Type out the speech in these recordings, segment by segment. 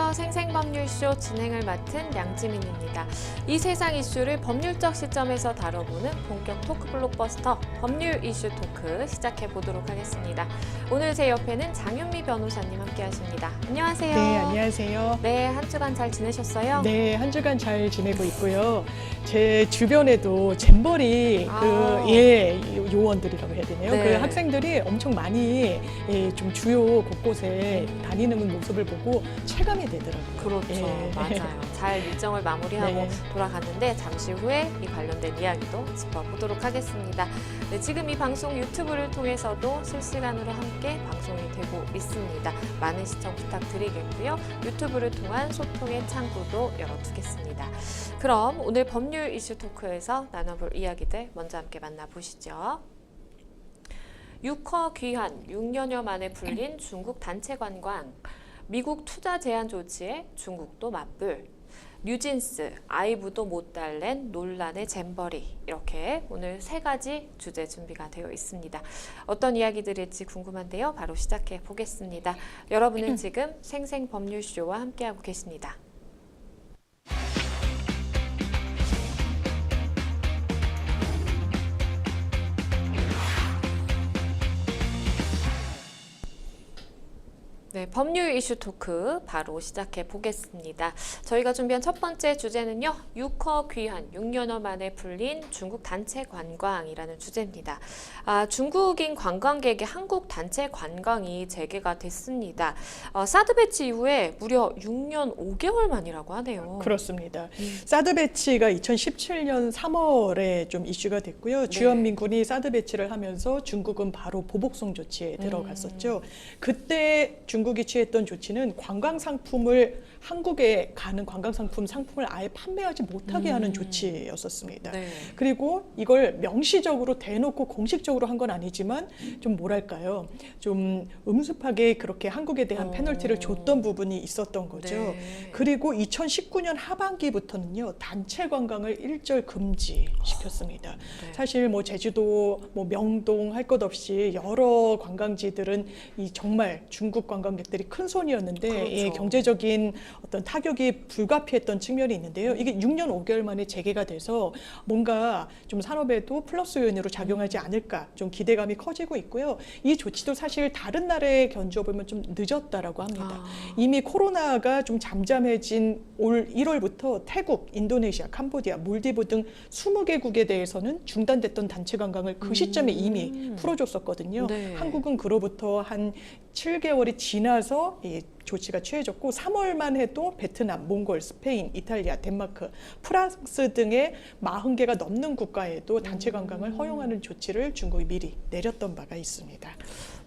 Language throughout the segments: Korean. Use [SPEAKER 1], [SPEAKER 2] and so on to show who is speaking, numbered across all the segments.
[SPEAKER 1] 안녕하세요. 생생법률쇼 진행을 맡은 양지민입니다. 이 세상 이슈를 법률적 시점에서 다뤄보는 본격 토크 블록버스터 법률 이슈 토크 시작해 보도록 하겠습니다. 오늘 제 옆에는 장윤미 변호사님 함께 하십니다. 안녕하세요.
[SPEAKER 2] 네, 안녕하세요.
[SPEAKER 1] 네, 한 주간 잘 지내셨어요?
[SPEAKER 2] 네, 한 주간 잘 지내고 있고요. 제 주변에도 잼버리 요원들이라고 해야 되네요.
[SPEAKER 1] 네.
[SPEAKER 2] 그 학생들이 엄청 많이 좀 주요 곳곳에 다니는 모습을 보고 체감이 되더라고요.
[SPEAKER 1] 그렇죠.
[SPEAKER 2] 예.
[SPEAKER 1] 맞아요. 잘 일정을 마무리하고
[SPEAKER 2] 네.
[SPEAKER 1] 돌아갔는데 잠시 후에 이 관련된 이야기도 짚어보도록 하겠습니다. 네, 지금 이 방송 유튜브를 통해서도 실시간으로 함께 방송이 되고 있습니다. 많은 시청 부탁드리겠고요. 유튜브를 통한 소통의 창구도 열어두겠습니다. 그럼 오늘 법률 이슈 토크에서 나눠볼 이야기들 먼저 함께 만나보시죠. 6호 귀환, 6년여 만에 풀린 중국 단체 관광, 미국 투자 제한 조치에 중국도 맞불, 뉴진스, 아이브도 못 달랜 논란의 잼버리, 이렇게 오늘 세 가지 주제 준비가 되어 있습니다. 어떤 이야기들일지 궁금한데요. 바로 시작해 보겠습니다. 여러분은 지금 생생법률쇼와 함께하고 계십니다. 네, 법률 이슈 토크 바로 시작해 보겠습니다. 저희가 준비한 첫 번째 주제는요. 6호 귀환, 6년여 만에 풀린 중국 단체 관광이라는 주제입니다. 중국인 관광객의 한국 단체 관광이 재개가 됐습니다. 사드 배치 이후에 무려 6년 5개월 만이라고 하네요.
[SPEAKER 2] 그렇습니다. 사드 배치가 2017년 3월에 좀 이슈가 됐고요. 주한민군이 사드 배치를 하면서 중국은 바로 보복성 조치에 들어갔었죠. 그때 중국이 취했던 조치는 관광 상품을 한국에 가는 관광 상품을 아예 판매하지 못하게 하는 조치였었습니다.
[SPEAKER 1] 네.
[SPEAKER 2] 그리고 이걸 명시적으로 대놓고 공식적으로 한 건 아니지만 좀 뭐랄까요? 좀 음습하게 그렇게 한국에 대한 페널티를 줬던 부분이 있었던 거죠.
[SPEAKER 1] 네.
[SPEAKER 2] 그리고 2019년 하반기부터는요. 단체 관광을 일절 금지시켰습니다.
[SPEAKER 1] 네.
[SPEAKER 2] 사실 뭐 제주도, 뭐 명동 할 것 없이 여러 관광지들은 이 정말 중국 관광객들이 큰 손이었는데
[SPEAKER 1] 그렇죠.
[SPEAKER 2] 경제적인 어떤 타격이 불가피했던 측면이 있는데요. 이게 6년 5개월 만에 재개가 돼서 뭔가 좀 산업에도 플러스 요인으로 작용하지 않을까 좀 기대감이 커지고 있고요. 이 조치도 사실 다른 나라에 견주어 보면 좀 늦었다라고 합니다. 이미 코로나가 좀 잠잠해진 올 1월부터 태국, 인도네시아, 캄보디아, 몰디브 등 20개국에 대해서는 중단됐던 단체 관광을 그 시점에 이미 풀어줬었거든요.
[SPEAKER 1] 네.
[SPEAKER 2] 한국은 그로부터 한 7개월이 지나서 이 조치가 취해졌고 3월만 해도 베트남, 몽골, 스페인, 이탈리아, 덴마크, 프랑스 등의 40개가 넘는 국가에도 단체 관광을 허용하는 조치를 중국이 미리 내렸던 바가 있습니다.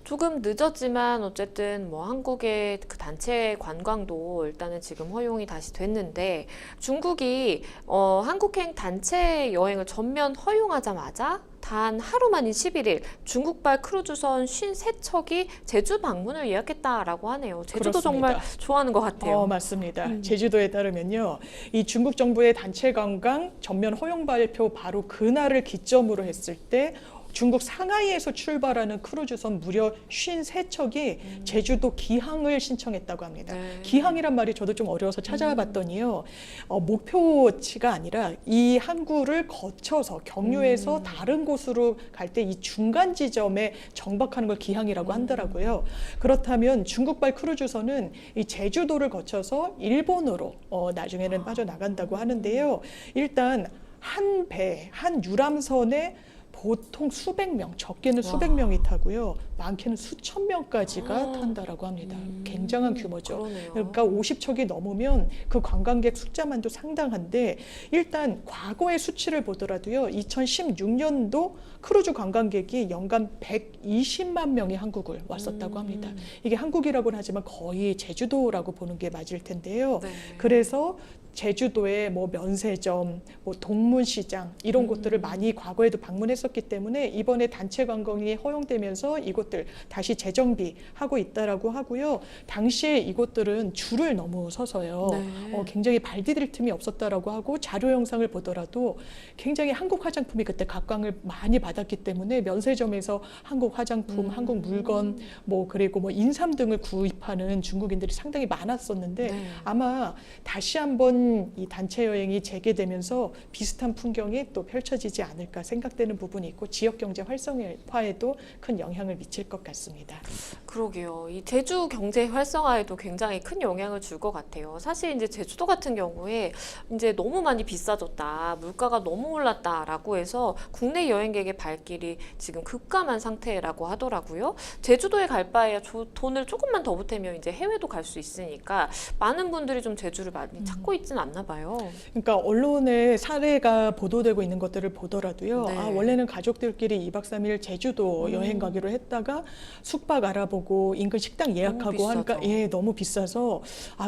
[SPEAKER 1] 조금 늦었지만 어쨌든 뭐 한국의 그 단체 관광도 일단은 지금 허용이 다시 됐는데 중국이 한국행 단체 여행을 전면 허용하자마자 단 하루 만인 11일 중국발 크루즈선 53척이 제주 방문을 예약했다라고 하네요. 제주도
[SPEAKER 2] 그렇습니다.
[SPEAKER 1] 정말 좋아하는 것 같아요.
[SPEAKER 2] 맞습니다. 제주도에 따르면요. 이 중국 정부의 단체 관광 전면 허용 발표 바로 그날을 기점으로 했을 때 중국 상하이에서 출발하는 크루즈선 무려 53척이 제주도 기항을 신청했다고 합니다.
[SPEAKER 1] 네.
[SPEAKER 2] 기항이란 말이 저도 좀 어려워서 찾아봤더니요. 목표치가 아니라 이 항구를 거쳐서 경유해서 다른 곳으로 갈 때 이 중간 지점에 정박하는 걸 기항이라고 하더라고요. 그렇다면 중국발 크루즈선은 이 제주도를 거쳐서 일본으로 나중에는 빠져나간다고 하는데요. 일단 한 배, 한 유람선에 보통 수백 명, 적게는 수백 명이 타고요. 많게는 수천 명까지가 탄다라고 합니다. 굉장한 규모죠.
[SPEAKER 1] 그러네요.
[SPEAKER 2] 그러니까 50척이 넘으면 그 관광객 숫자만도 상당한데 일단 과거의 수치를 보더라도요. 2016년도 크루즈 관광객이 연간 120만 명이 한국을 왔었다고 합니다. 이게 한국이라고는 하지만 거의 제주도라고 보는 게 맞을 텐데요.
[SPEAKER 1] 네.
[SPEAKER 2] 그래서 제주도의 뭐 면세점, 뭐 동문시장 이런 곳들을 많이 과거에도 방문했었기 때문에 이번에 단체 관광이 허용되면서 이곳들 다시 재정비하고 있다라고 하고요. 당시에 이곳들은 줄을 너무 서서요.
[SPEAKER 1] 네.
[SPEAKER 2] 굉장히 발 디딜 틈이 없었다라고 하고 자료 영상을 보더라도 굉장히 한국 화장품이 그때 각광을 많이 받았기 때문에 면세점에서 한국 화장품, 한국 물건, 뭐 그리고 뭐 인삼 등을 구입하는 중국인들이 상당히 많았었는데
[SPEAKER 1] 네.
[SPEAKER 2] 아마 다시 한번 이 단체 여행이 재개되면서 비슷한 풍경이 또 펼쳐지지 않을까 생각되는 부분이 있고 지역 경제 활성화에도 큰 영향을 미칠 것 같습니다.
[SPEAKER 1] 그러게요. 이 제주 경제 활성화에도 굉장히 큰 영향을 줄 것 같아요. 사실 이제 제주도 같은 경우에 이제 너무 많이 비싸졌다, 물가가 너무 올랐다라고 해서 국내 여행객의 발길이 지금 급감한 상태라고 하더라고요. 제주도에 갈 바에야 돈을 조금만 더 보태면 이제 해외도 갈 수 있으니까 많은 분들이 좀 제주를 많이 찾고 있지는 않나 봐요.
[SPEAKER 2] 그러니까 언론에 사례가 보도되고 있는 것들을 보더라도요.
[SPEAKER 1] 네.
[SPEAKER 2] 원래는 가족들끼리 2박 3일 제주도 여행 가기로 했다가 숙박 알아보고 인근 식당 예약하고
[SPEAKER 1] 너무
[SPEAKER 2] 하니까
[SPEAKER 1] 비싸죠.
[SPEAKER 2] 너무 비싸서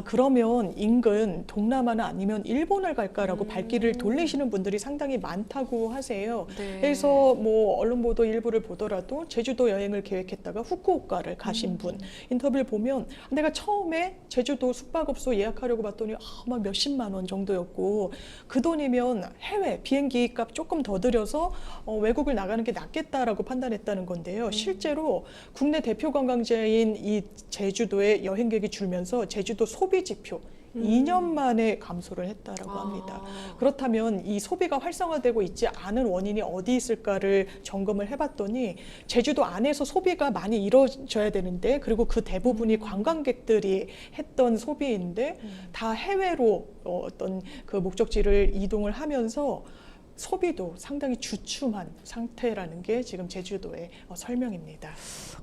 [SPEAKER 2] 그러면 인근 동남아나 아니면 일본을 갈까라고 발길을 돌리시는 분들이 상당히 많다고 하세요.
[SPEAKER 1] 네.
[SPEAKER 2] 그래서 뭐 언론 보도 일부를 보더라도 제주도 여행을 계획했다가 후쿠오카를 가신 분 인터뷰를 보면 내가 처음에 제주도 숙박업소 예약하려고 봤더니 막 몇십만 원 정도였고 그 돈이면 해외 비행기 값 조금 더 들여서 외국을 나가는 게 낫겠다라고 판단했다는 건데요. 실제로 국내 대표 관광지인 이 제주도에 여행객이 줄면서 제주도 소비 지표 2년 만에 감소를 했다라고 합니다. 그렇다면 이 소비가 활성화되고 있지 않은 원인이 어디 있을까를 점검을 해봤더니 제주도 안에서 소비가 많이 이루어져야 되는데 그리고 그 대부분이 관광객들이 했던 소비인데 다 해외로 어떤 그 목적지를 이동을 하면서 소비도 상당히 주춤한 상태라는 게 지금 제주도의 설명입니다.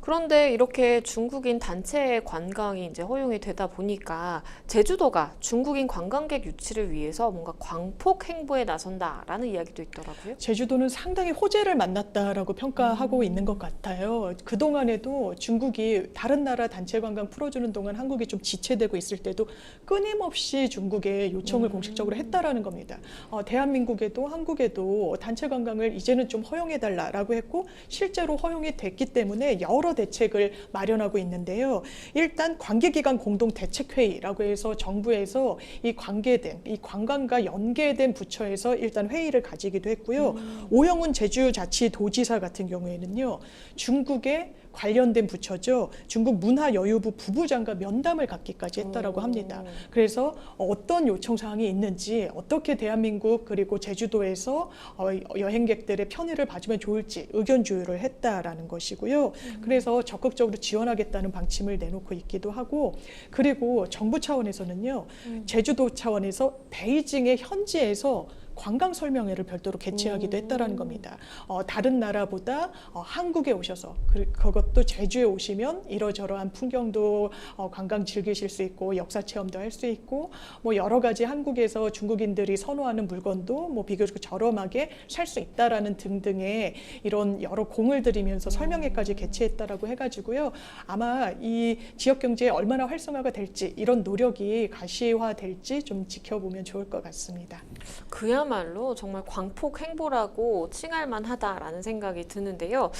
[SPEAKER 1] 그런데 이렇게 중국인 단체 관광이 이제 허용이 되다 보니까 제주도가 중국인 관광객 유치를 위해서 뭔가 광폭 행보에 나선다라는 이야기도 있더라고요.
[SPEAKER 2] 제주도는 상당히 호재를 만났다라고 평가하고 있는 것 같아요. 그동안에도 중국이 다른 나라 단체 관광 풀어주는 동안 한국이 좀 지체되고 있을 때도 끊임없이 중국에 요청을 공식적으로 했다라는 겁니다. 대한민국에도 한국에도 단체 관광을 이제는 좀 허용해달라라고 했고 실제로 허용이 됐기 때문에 여러 대책을 마련하고 있는데요. 일단 관계기관 공동대책회의라고 해서 정부에서 이 관계된 이 관광과 연계된 부처에서 일단 회의를 가지기도 했고요. 오영훈 제주자치도지사 같은 경우에는요. 중국의 관련된 부처죠. 중국 문화여유부 부부장과 면담을 갖기까지 했다라고 합니다. 그래서 어떤 요청 사항이 있는지 어떻게 대한민국 그리고 제주도에서 여행객들의 편의를 봐주면 좋을지 의견 조율을 했다라는 것이고요. 그래서 적극적으로 지원하겠다는 방침을 내놓고 있기도 하고 그리고 정부 차원에서는요. 제주도 차원에서 베이징의 현지에서 관광 설명회를 별도로 개최하기도 했다라는 겁니다. 다른 나라보다 한국에 오셔서 그것도 제주에 오시면 이러저러한 풍경도 관광 즐기실 수 있고 역사 체험도 할 수 있고 뭐 여러 가지 한국에서 중국인들이 선호하는 물건도 뭐 비교적 저렴하게 살 수 있다라는 등등의 이런 여러 공을 들이면서 설명회까지 개최했다라고 해가지고요. 아마 이 지역 경제에 얼마나 활성화가 될지 이런 노력이 가시화될지 좀 지켜보면 좋을 것 같습니다.
[SPEAKER 1] 그야말로 정말 광폭 행보라고 칭할 만하다라는 생각이 드는데요.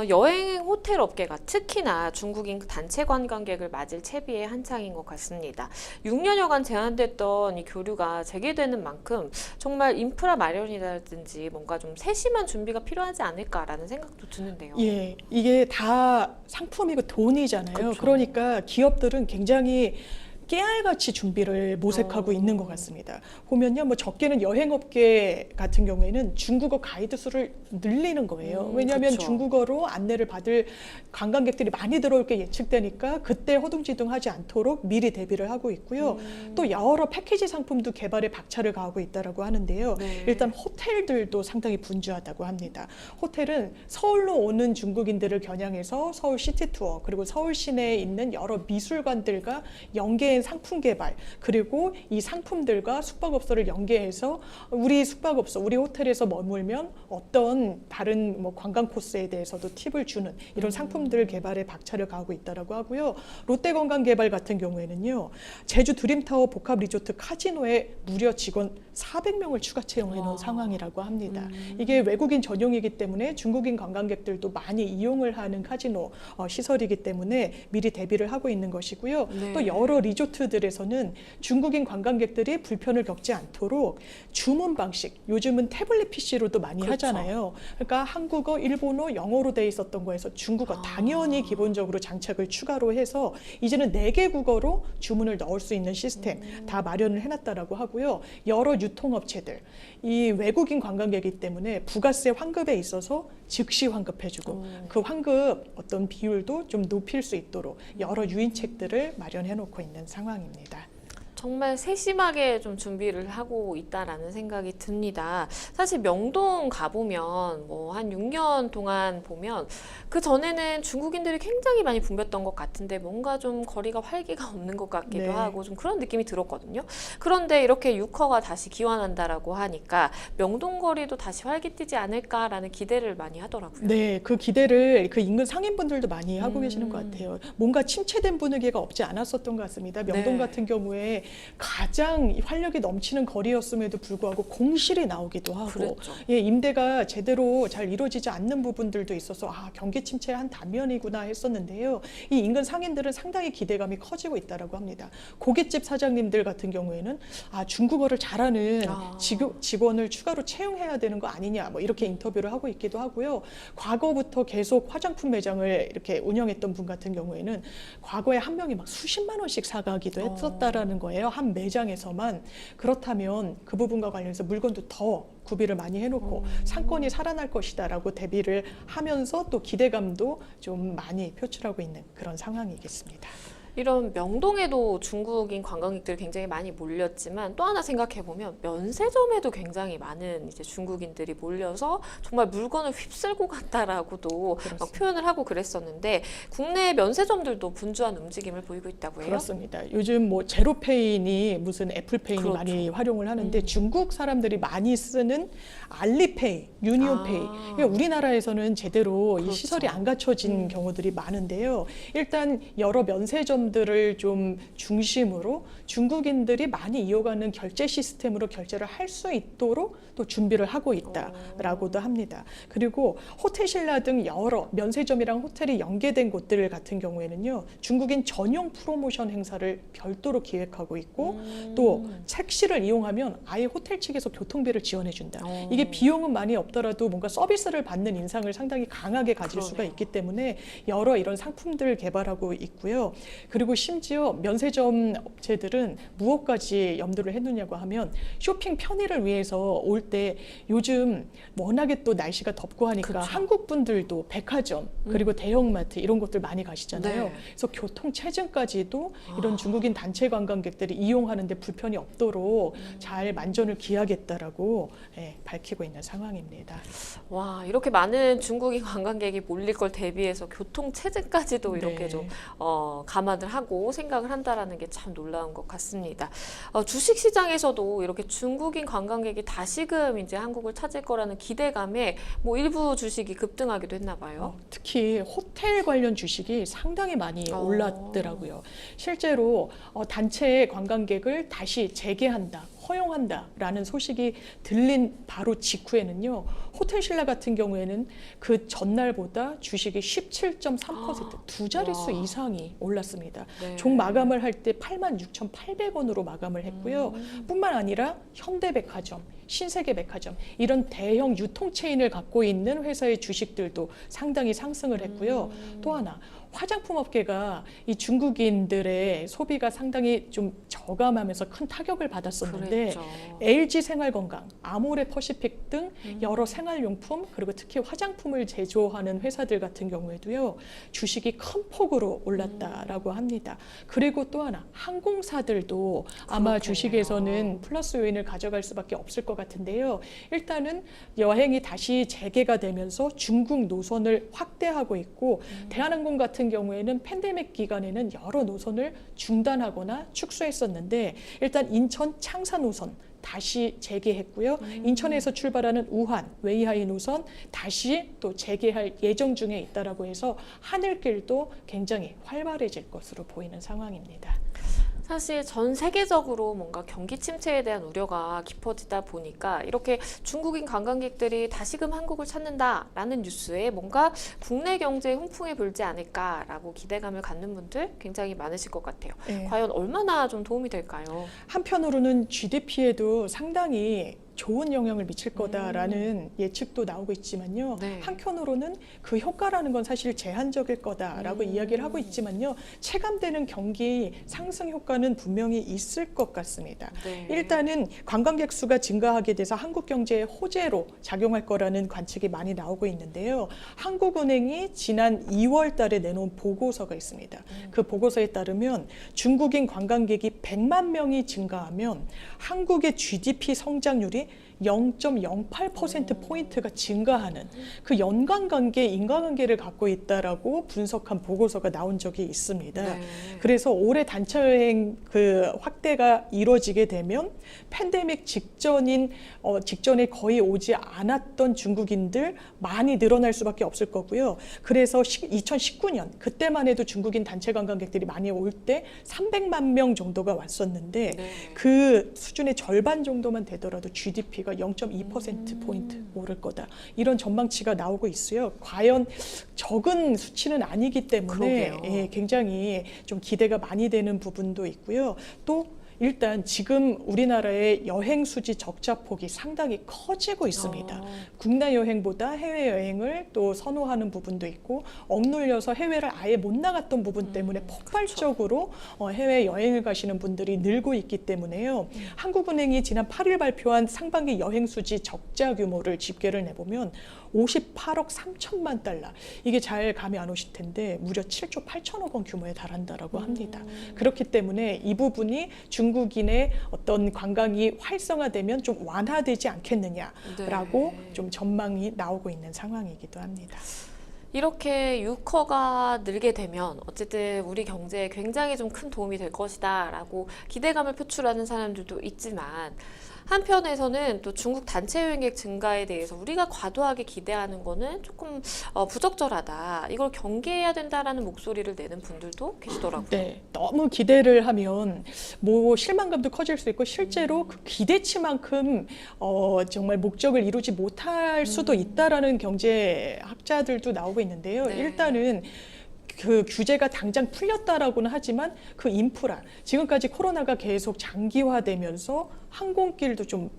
[SPEAKER 1] 여행 호텔 업계가 특히나 중국인 단체 관광객을 맞을 채비에 한창인 것 같습니다. 6년여간 제한됐던 이 교류가 재개되는 만큼 정말 인프라 마련이라든지 뭔가 좀 세심한 준비가 필요하지 않을까라는 생각도 드는데요.
[SPEAKER 2] 예, 이게 다 상품이고 돈이잖아요.
[SPEAKER 1] 그렇죠.
[SPEAKER 2] 그러니까 기업들은 굉장히 깨알같이 준비를 모색하고 있는 것 같습니다. 보면요, 뭐 적게는 여행업계 같은 경우에는 중국어 가이드 수를 늘리는 거예요. 왜냐하면
[SPEAKER 1] 그렇죠.
[SPEAKER 2] 중국어로 안내를 받을 관광객들이 많이 들어올 게 예측되니까 그때 허둥지둥하지 않도록 미리 대비를 하고 있고요. 또 여러 패키지 상품도 개발에 박차를 가하고 있다라고 하는데요.
[SPEAKER 1] 네.
[SPEAKER 2] 일단 호텔들도 상당히 분주하다고 합니다. 호텔은 서울로 오는 중국인들을 겨냥해서 서울 시티 투어 그리고 서울 시내에 있는 여러 미술관들과 연계 블록체인 상품 개발, 그리고 이 상품들과 숙박업소를 연계해서 우리 숙박업소, 우리 호텔에서 머물면 어떤 다른 뭐 관광 코스에 대해서도 팁을 주는 이런 상품들 개발에 박차를 가하고 있다라고 하고요. 롯데관광개발 같은 경우에는요, 제주 드림타워 복합 리조트 카지노에 무려 직원 400명을 추가 채용해 놓은 상황이라고 합니다. 이게 외국인 전용이기 때문에 중국인 관광객들도 많이 이용을 하는 카지노 시설이기 때문에 미리 대비를 하고 있는 것이고요.
[SPEAKER 1] 네.
[SPEAKER 2] 또 여러 리조트들에서는 중국인 관광객들이 불편을 겪지 않도록 주문 방식, 요즘은 태블릿 PC로도 많이
[SPEAKER 1] 그렇죠.
[SPEAKER 2] 하잖아요. 그러니까 한국어, 일본어, 영어로 돼 있었던 거에서 중국어 당연히 기본적으로 장착을 추가로 해서 이제는 4개 국어로 주문을 넣을 수 있는 시스템 다 마련을 해놨다라고 하고요. 여러 유통업체들, 이 외국인 관광객이기 때문에 부가세 환급에 있어서 즉시 환급해주고 그 환급 어떤 비율도 좀 높일 수 있도록 여러 유인책들을 마련해 놓고 있는 상황입니다.
[SPEAKER 1] 정말 세심하게 좀 준비를 하고 있다라는 생각이 듭니다. 사실 명동 가보면 뭐 한 6년 동안 보면 그 전에는 중국인들이 굉장히 많이 붐볐던 것 같은데 뭔가 좀 거리가 활기가 없는 것 같기도
[SPEAKER 2] 네.
[SPEAKER 1] 하고 좀 그런 느낌이 들었거든요. 그런데 이렇게 6허가 다시 기원한다라고 하니까 명동 거리도 다시 활기띠지 않을까라는 기대를 많이 하더라고요.
[SPEAKER 2] 네, 그 기대를 그 인근 상인분들도 많이 하고 계시는 것 같아요. 뭔가 침체된 분위기가 없지 않았었던 것 같습니다. 명동
[SPEAKER 1] 네.
[SPEAKER 2] 같은 경우에 가장 활력이 넘치는 거리였음에도 불구하고 공실이 나오기도 하고,
[SPEAKER 1] 그랬죠.
[SPEAKER 2] 예, 임대가 제대로 잘 이루어지지 않는 부분들도 있어서 경기 침체의 한 단면이구나 했었는데요. 이 인근 상인들은 상당히 기대감이 커지고 있다라고 합니다. 고깃집 사장님들 같은 경우에는 중국어를 잘하는 직원을 추가로 채용해야 되는 거 아니냐, 뭐 이렇게 인터뷰를 하고 있기도 하고요. 과거부터 계속 화장품 매장을 이렇게 운영했던 분 같은 경우에는 과거에 한 명이 막 수십만 원씩 사가기도 했었다라는 거예요. 한 매장에서만. 그렇다면 그 부분과 관련해서 물건도 더 구비를 많이 해놓고 상권이 살아날 것이다라고 대비를 하면서 또 기대감도 좀 많이 표출하고 있는 그런 상황이겠습니다.
[SPEAKER 1] 이런 명동에도 중국인 관광객들이 굉장히 많이 몰렸지만 또 하나 생각해 보면 면세점에도 굉장히 많은 이제 중국인들이 몰려서 정말 물건을 휩쓸고 갔다라고도 막 표현을 하고 그랬었는데 국내 면세점들도 분주한 움직임을 보이고 있다고 해요.
[SPEAKER 2] 그렇습니다. 요즘 뭐 제로페이니 무슨 애플페이니
[SPEAKER 1] 그렇죠.
[SPEAKER 2] 많이 활용을 하는데 중국 사람들이 많이 쓰는 알리페이, 유니온페이. 그러니까 우리나라에서는 제대로 이 시설이 안 갖춰진 경우들이 많은데요. 일단 여러 면세점들을 좀 중심으로 중국인들이 많이 이용하는 결제 시스템으로 결제를 할 수 있도록 또 준비를 하고 있다라고도 합니다. 그리고 호텔신라 등 여러 면세점이랑 호텔이 연계된 곳들 같은 경우에는요, 중국인 전용 프로모션 행사를 별도로 기획하고 있고 또 택시를 이용하면 아예 호텔 측에서 교통비를 지원해준다. 이게 비용은 많이 없더라도 뭔가 서비스를 받는 인상을 상당히 강하게 가질 수가 있기 때문에 여러 이런 상품들을 개발하고 있고요. 그리고 심지어 면세점 업체들은 무엇까지 염두를 해두냐고 하면 쇼핑 편의를 위해서 올 때 요즘 워낙에 또 날씨가 덥고 하니까
[SPEAKER 1] 그렇죠.
[SPEAKER 2] 한국 분들도 백화점 그리고 대형마트 이런 곳들 많이 가시잖아요.
[SPEAKER 1] 네.
[SPEAKER 2] 그래서 교통 체증까지도 이런 중국인 단체 관광객들이 이용하는데 불편이 없도록 잘 만전을 기하겠다라고 밝히고 있는 상황입니다.
[SPEAKER 1] 와, 이렇게 많은 중국인 관광객이 몰릴 걸 대비해서 교통 체증까지도 이렇게
[SPEAKER 2] 네.
[SPEAKER 1] 좀 감안을 하고 생각을 한다라는 게 참 놀라운 것 같습니다. 주식 시장에서도 이렇게 중국인 관광객이 다시금 이제 한국을 찾을 거라는 기대감에 뭐 일부 주식이 급등하기도 했나 봐요.
[SPEAKER 2] 특히 호텔 관련 주식이 상당히 많이 올랐더라고요. 실제로 단체 관광객을 다시 재개한다, 허용한다라는 소식이 들린 바로 직후에는요, 호텔신라 같은 경우에는 그 전날보다 주식이 17.3% 두 자릿수 이상이 올랐습니다.
[SPEAKER 1] 네.
[SPEAKER 2] 종 마감을 할 때 86,800원으로 마감을 했고요. 뿐만 아니라 현대백화점, 신세계백화점 이런 대형 유통체인을 갖고 있는 회사의 주식들도 상당히 상승을 했고요. 또 하나 화장품 업계가 이 중국인들의 소비가 상당히 좀 저감하면서 큰 타격을 받았었는데
[SPEAKER 1] 그랬죠.
[SPEAKER 2] LG 생활건강, 아모레 퍼시픽 등 여러 생활용품 그리고 특히 화장품을 제조하는 회사들 같은 경우에도요, 주식이 큰 폭으로 올랐다라고 합니다. 그리고 또 하나 항공사들도 아마
[SPEAKER 1] 그렇겠네요.
[SPEAKER 2] 주식에서는 플러스 요인을 가져갈 수밖에 없을 것 것 같은데요. 일단은 여행이 다시 재개가 되면서 중국 노선을 확대하고 있고 대한항공 같은 경우에는 팬데믹 기간에는 여러 노선을 중단하거나 축소했었는데 일단 인천 창사 노선 다시 재개했고요. 인천에서 출발하는 우한, 웨이하이 노선 다시 또 재개할 예정 중에 있다라고 해서 하늘길도 굉장히 활발해질 것으로 보이는 상황입니다.
[SPEAKER 1] 사실 전 세계적으로 뭔가 경기 침체에 대한 우려가 깊어지다 보니까 이렇게 중국인 관광객들이 다시금 한국을 찾는다라는 뉴스에 뭔가 국내 경제에 훈풍이 불지 않을까라고 기대감을 갖는 분들 굉장히 많으실 것 같아요.
[SPEAKER 2] 네.
[SPEAKER 1] 과연 얼마나 좀 도움이 될까요?
[SPEAKER 2] 한편으로는 GDP에도 상당히 좋은 영향을 미칠 거다라는 예측도 나오고 있지만요.
[SPEAKER 1] 네.
[SPEAKER 2] 한편으로는 그 효과라는 건 사실 제한적일 거다라고 이야기를 하고 있지만요. 체감되는 경기 상승 효과는 분명히 있을 것 같습니다.
[SPEAKER 1] 네.
[SPEAKER 2] 일단은 관광객 수가 증가하게 돼서 한국 경제의 호재로 작용할 거라는 관측이 많이 나오고 있는데요. 한국은행이 지난 2월 달에 내놓은 보고서가 있습니다. 그 보고서에 따르면 중국인 관광객이 100만 명이 증가하면 한국의 GDP 성장률이 0.08%포인트가 증가하는 그 연관관계, 인과관계를 갖고 있다라고 분석한 보고서가 나온 적이 있습니다.
[SPEAKER 1] 네.
[SPEAKER 2] 그래서 올해 단체 여행 그 확대가 이루어지게 되면 팬데믹 직전에 거의 오지 않았던 중국인들 많이 늘어날 수밖에 없을 거고요. 그래서 2019년 그때만 해도 중국인 단체 관광객들이 많이 올 때 300만 명 정도가 왔었는데
[SPEAKER 1] 네.
[SPEAKER 2] 그 수준의 절반 정도만 되더라도 GDP가 0.2%포인트 오를 거다. 이런 전망치가 나오고 있어요. 과연 적은 수치는 아니기 때문에
[SPEAKER 1] 그러게요.
[SPEAKER 2] 굉장히 좀 기대가 많이 되는 부분도 있고요. 또 일단 지금 우리나라의 여행 수지 적자폭이 상당히 커지고 있습니다. 국내 여행보다 해외 여행을 또 선호하는 부분도 있고 억눌려서 해외를 아예 못 나갔던 부분 때문에 폭발적으로 해외 여행을 가시는 분들이 늘고 있기 때문에요. 한국은행이 지난 8일 발표한 상반기 여행 수지 적자 규모를 집계를 내보면 58억 3천만 달러. 이게 잘 감이 안 오실 텐데 무려 7조 8천억 원 규모에 달한다라고 합니다. 그렇기 때문에 이 부분이 중국인의 어떤 관광이 활성화되면 좀 완화되지 않겠느냐라고
[SPEAKER 1] 네.
[SPEAKER 2] 좀 전망이 나오고 있는 상황이기도 합니다.
[SPEAKER 1] 이렇게 유커가 늘게 되면 어쨌든 우리 경제에 굉장히 좀 큰 도움이 될 것이다라고 기대감을 표출하는 사람들도 있지만 한편에서는 또 중국 단체 여행객 증가에 대해서 우리가 과도하게 기대하는 거는 조금 부적절하다. 이걸 경계해야 된다라는 목소리를 내는 분들도 계시더라고요.
[SPEAKER 2] 네, 너무 기대를 하면 뭐 실망감도 커질 수 있고 실제로 그 기대치만큼 정말 목적을 이루지 못할 수도 있다라는 경제학자들도 나오고 있는데요.
[SPEAKER 1] 네.
[SPEAKER 2] 일단은 그 규제가 당장 풀렸다라고는 하지만 그 인프라, 지금까지 코로나가 계속 장기화되면서 항공길도 좀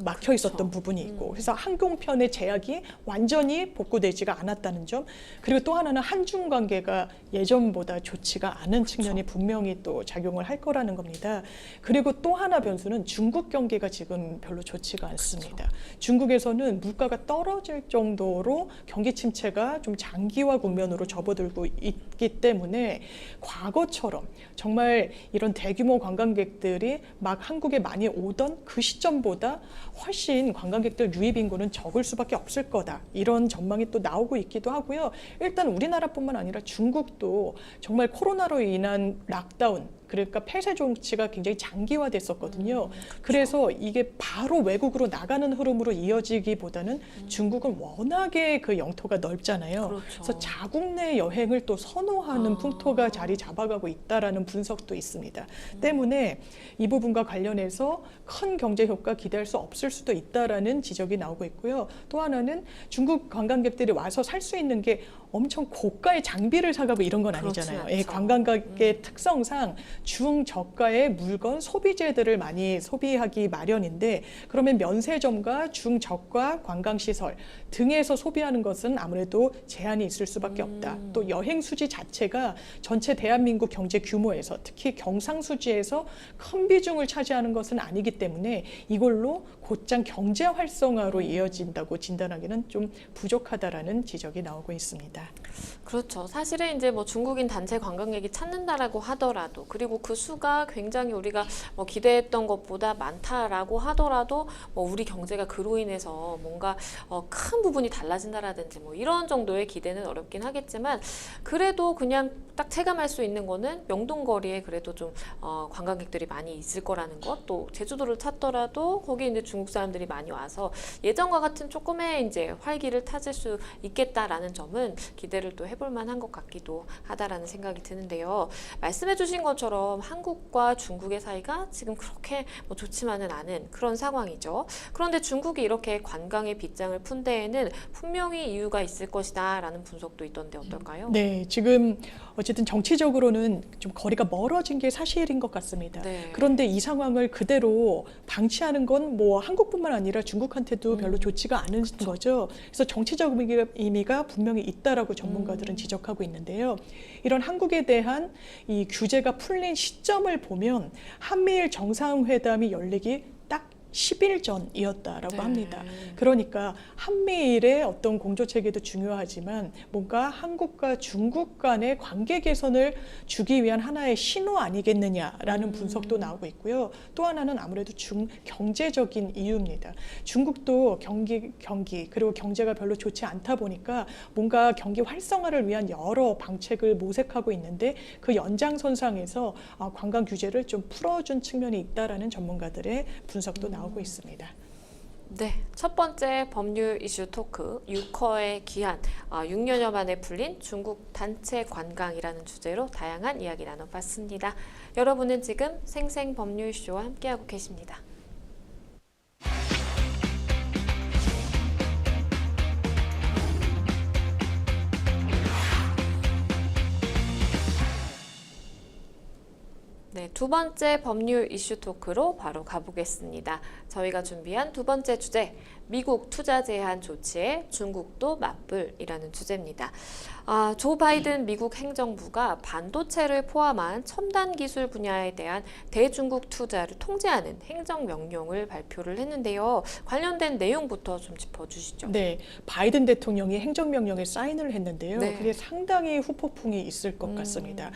[SPEAKER 2] 막혀 있었던 부분이 있고 그래서 항공편의 제약이 완전히 복구되지가 않았다는 점, 그리고 또 하나는 한중 관계가 예전보다 좋지가 않은 측면이 분명히 또 작용을 할 거라는 겁니다. 그리고 또 하나 변수는 중국 경기가 지금 별로 좋지가 않습니다. 중국에서는 물가가 떨어질 정도로 경기 침체가 좀 장기화 국면으로 접어들고 있기 때문에 과거처럼 정말 이런 대규모 관광객들이 막 한국에 많이 오던 그 시점보다 훨씬 관광객들 유입 인구는 적을 수밖에 없을 거다. 이런 전망이 또 나오고 있기도 하고요. 일단 우리나라뿐만 아니라 중국도 정말 코로나로 인한 락다운, 그러니까 폐쇄 조치가 굉장히 장기화됐었거든요. 그래서 이게 바로 외국으로 나가는 흐름으로 이어지기보다는 중국은 워낙에 그 영토가 넓잖아요.
[SPEAKER 1] 그렇죠.
[SPEAKER 2] 그래서 자국 내 여행을 또 선호하는 풍토가 자리 잡아가고 있다라는 분석도 있습니다. 때문에 이 부분과 관련해서 큰 경제 효과 기대할 수 없을 수도 있다라는 지적이 나오고 있고요. 또 하나는 중국 관광객들이 와서 살 수 있는 게 엄청 고가의 장비를 사가고 이런 건 아니잖아요.
[SPEAKER 1] 그렇지 않죠.
[SPEAKER 2] 관광객의 특성상 중저가의 물건, 소비재들을 많이 소비하기 마련인데 그러면 면세점과 중저가 관광시설 등에서 소비하는 것은 아무래도 제한이 있을 수밖에 없다. 또 여행 수지 자체가 전체 대한민국 경제 규모에서 특히 경상수지에서 큰 비중을 차지하는 것은 아니기 때문에 이걸로 곧장 경제 활성화로 이어진다고 진단하기는 좀 부족하다라는 지적이 나오고 있습니다.
[SPEAKER 1] 그렇죠. 사실은 이제 뭐 중국인 단체 관광객이 찾는다라고 하더라도, 그리고 그 수가 굉장히 우리가 뭐 기대했던 것보다 많다라고 하더라도 뭐 우리 경제가 그로 인해서 뭔가 큰 부분이 달라진다라든지 뭐 이런 정도의 기대는 어렵긴 하겠지만, 그래도 그냥 딱 체감할 수 있는 거는 명동거리에 그래도 좀 관광객들이 많이 있을 거라는 것, 또 제주도를 찾더라도 거기 이제 중국 사람들이 많이 와서 예전과 같은 조금의 이제 활기를 찾을 수 있겠다라는 점은 기대를 또 해볼 만한 것 같기도 하다라는 생각이 드는데요. 말씀해주신 것처럼 한국과 중국의 사이가 지금 그렇게 뭐 좋지만은 않은 그런 상황이죠. 그런데 중국이 이렇게 관광의 빗장을 푼 데에는 분명히 이유가 있을 것이다라는 분석도 있던데 어떨까요?
[SPEAKER 2] 네, 지금 어쨌든 정치적으로는 좀 거리가 멀어진 게 사실인 것 같습니다.
[SPEAKER 1] 네.
[SPEAKER 2] 그런데 이 상황을 그대로 방치하는 건 뭐 한국뿐만 아니라 중국한테도 별로 좋지가 않은 거죠. 그래서 정치적 의미가 분명히 있다라고 전문가들은 지적하고 있는데요. 이런 한국에 대한 이 규제가 풀린 시점을 보면 한미일 정상회담이 열리기 딱 10일 전이었다라고 합니다. 그러니까 한미일의 어떤 공조체계도 중요하지만 뭔가 한국과 중국 간의 관계 개선을 주기 위한 하나의 신호 아니겠느냐라는 분석도 나오고 있고요. 또 하나는 아무래도 경제적인 이유입니다. 중국도 경기 그리고 경제가 별로 좋지 않다 보니까 뭔가 경기 활성화를 위한 여러 방책을 모색하고 있는데, 그 연장선상에서 관광 규제를 좀 풀어준 측면이 있다라는 전문가들의 분석도 나오고 있습니다.
[SPEAKER 1] 네, 첫 번째 법률 이슈 토크, 6허의 기한, 6년여 만에 풀린 중국 단체 관광이라는 주제로 다양한 이야기 나눠봤습니다. 여러분은 지금 생생 법률 쇼와 함께하고 계십니다. 네, 두 번째 법률 이슈 토크로 바로 가보겠습니다. 저희가 준비한 두 번째 주제, 미국 투자 제한 조치에 중국도 맞불이라는 주제입니다. 조 바이든 미국 행정부가 반도체를 포함한 첨단 기술 분야에 대한 대중국 투자를 통제하는 행정명령을 발표를 했는데요. 관련된 내용부터 좀 짚어주시죠.
[SPEAKER 2] 네, 바이든 대통령이 행정명령에 사인을 했는데요.
[SPEAKER 1] 네.
[SPEAKER 2] 그게 상당히 후폭풍이 있을 것 같습니다.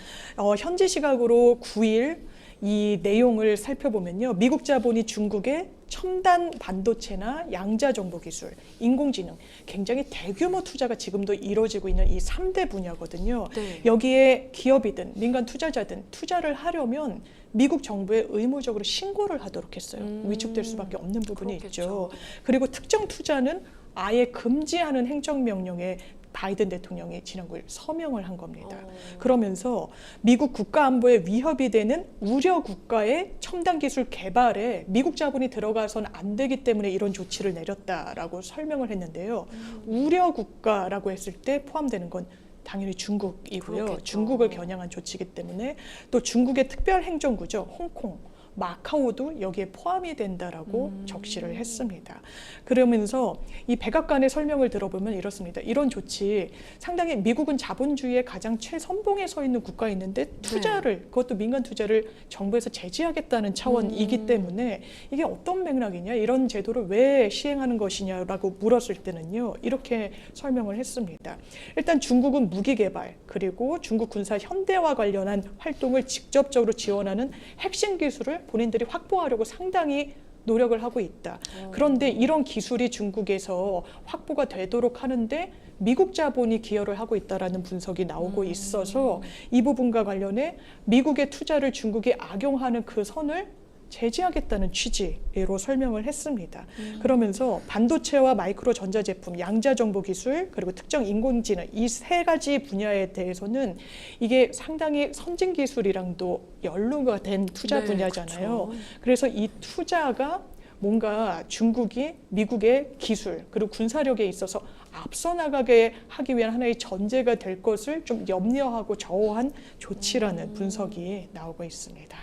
[SPEAKER 2] 현지 시각으로 9일 이 내용을 살펴보면요. 미국 자본이 중국의 첨단 반도체나 양자정보기술, 인공지능, 굉장히 대규모 투자가 지금도 이루어지고 있는 이 3대 분야거든요.
[SPEAKER 1] 네.
[SPEAKER 2] 여기에 기업이든 민간 투자자든 투자를 하려면 미국 정부에 의무적으로 신고를 하도록 했어요. 위축될 수밖에 없는 부분이
[SPEAKER 1] 그렇겠죠.
[SPEAKER 2] 있죠. 그리고 특정 투자는 아예 금지하는 행정명령에 바이든 대통령이 지난 9일 서명을 한 겁니다. 그러면서 미국 국가안보에 위협이 되는 우려 국가의 첨단 기술 개발에 미국 자본이 들어가서는 안 되기 때문에 이런 조치를 내렸다라고 설명을 했는데요. 우려 국가라고 했을 때 포함되는 건 당연히 중국이고요.
[SPEAKER 1] 그렇겠죠.
[SPEAKER 2] 중국을 겨냥한 조치이기 때문에 또 중국의 특별 행정구죠. 홍콩, 마카오도 여기에 포함이 된다라고 적시를 했습니다. 그러면서 이 백악관의 설명을 들어보면 이렇습니다. 이런 조치, 상당히 미국은 자본주의의 가장 최선봉에 서 있는 국가에 있는데 투자를, 그것도 민간 투자를 정부에서 제지하겠다는 차원이기 때문에 이게 어떤 맥락이냐, 이런 제도를 왜 시행하는 것이냐라고 물었을 때는요, 이렇게 설명을 했습니다. 일단 중국은 무기 개발, 그리고 중국 군사 현대화 관련한 활동을 직접적으로 지원하는 핵심 기술을 본인들이 확보하려고 상당히 노력을 하고 있다. 그런데 이런 기술이 중국에서 확보가 되도록 하는데 미국 자본이 기여를 하고 있다라는 분석이 나오고 있어서 이 부분과 관련해 미국의 투자를 중국이 악용하는 그 선을 제지하겠다는 취지로 설명을 했습니다. 그러면서 반도체와 마이크로 전자제품, 양자정보 기술, 그리고 특정 인공지능 이 세 가지 분야에 대해서는 이게 상당히 선진 기술이랑도 연루가 된 투자
[SPEAKER 1] 네,
[SPEAKER 2] 분야잖아요.
[SPEAKER 1] 그렇죠.
[SPEAKER 2] 그래서 이 투자가 뭔가 중국이 미국의 기술 그리고 군사력에 있어서 앞서 나가게 하기 위한 하나의 전제가 될 것을 좀 염려하고 저어한 조치라는 분석이 나오고 있습니다.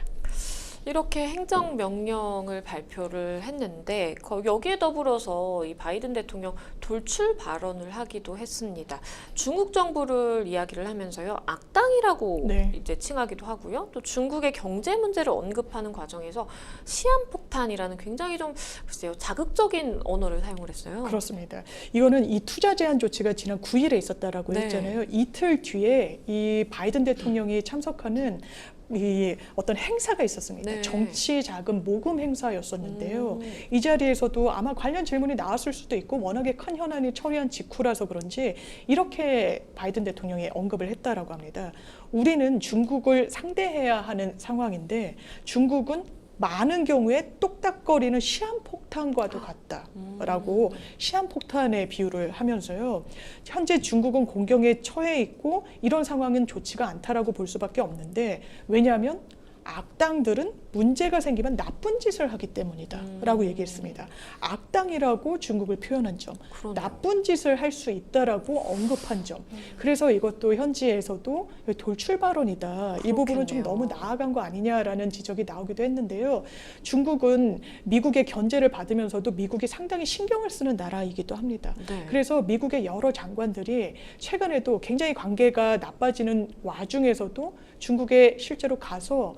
[SPEAKER 1] 이렇게 행정명령을 발표를 했는데 여기에 더불어서 이 바이든 대통령 돌출 발언을 하기도 했습니다. 중국 정부를 이야기를 하면서요, 악당이라고
[SPEAKER 2] 네.
[SPEAKER 1] 이제 칭하기도 하고요. 또 중국의 경제 문제를 언급하는 과정에서 시한폭탄이라는 굉장히 좀 글쎄요 자극적인 언어를 사용을 했어요.
[SPEAKER 2] 그렇습니다. 이거는 이 투자 제한 조치가 지난 9일에 있었다라고
[SPEAKER 1] 네.
[SPEAKER 2] 했잖아요. 이틀 뒤에 이 바이든 대통령이 참석하는 이 어떤 행사가 있었습니다.
[SPEAKER 1] 네.
[SPEAKER 2] 정치 자금 모금 행사였었는데요. 이 자리에서도 아마 관련 질문이 나왔을 수도 있고 워낙에 큰 현안이 처리한 직후라서 그런지 이렇게 바이든 대통령이 언급을 했다라고 합니다. 우리는 중국을 상대해야 하는 상황인데 중국은 많은 경우에 똑딱거리는 시한폭탄과도 같다라고 시한폭탄의 비유를 하면서요. 현재 중국은 공경에 처해 있고 이런 상황은 좋지가 않다라고 볼 수밖에 없는데 왜냐하면 악당들은 문제가 생기면 나쁜 짓을 하기 때문이다 라고 얘기했습니다. 악당이라고 중국을 표현한 점,
[SPEAKER 1] 그러네요.
[SPEAKER 2] 나쁜 짓을 할 수 있다라고 언급한 점. 그래서 이것도 현지에서도 돌출 발언이다. 이 부분은 좀
[SPEAKER 1] 그렇겠네요.
[SPEAKER 2] 너무 나아간 거 아니냐라는 지적이 나오기도 했는데요. 중국은 미국의 견제를 받으면서도 미국이 상당히 신경을 쓰는 나라이기도 합니다.
[SPEAKER 1] 네.
[SPEAKER 2] 그래서 미국의 여러 장관들이 최근에도 굉장히 관계가 나빠지는 와중에서도 중국에 실제로 가서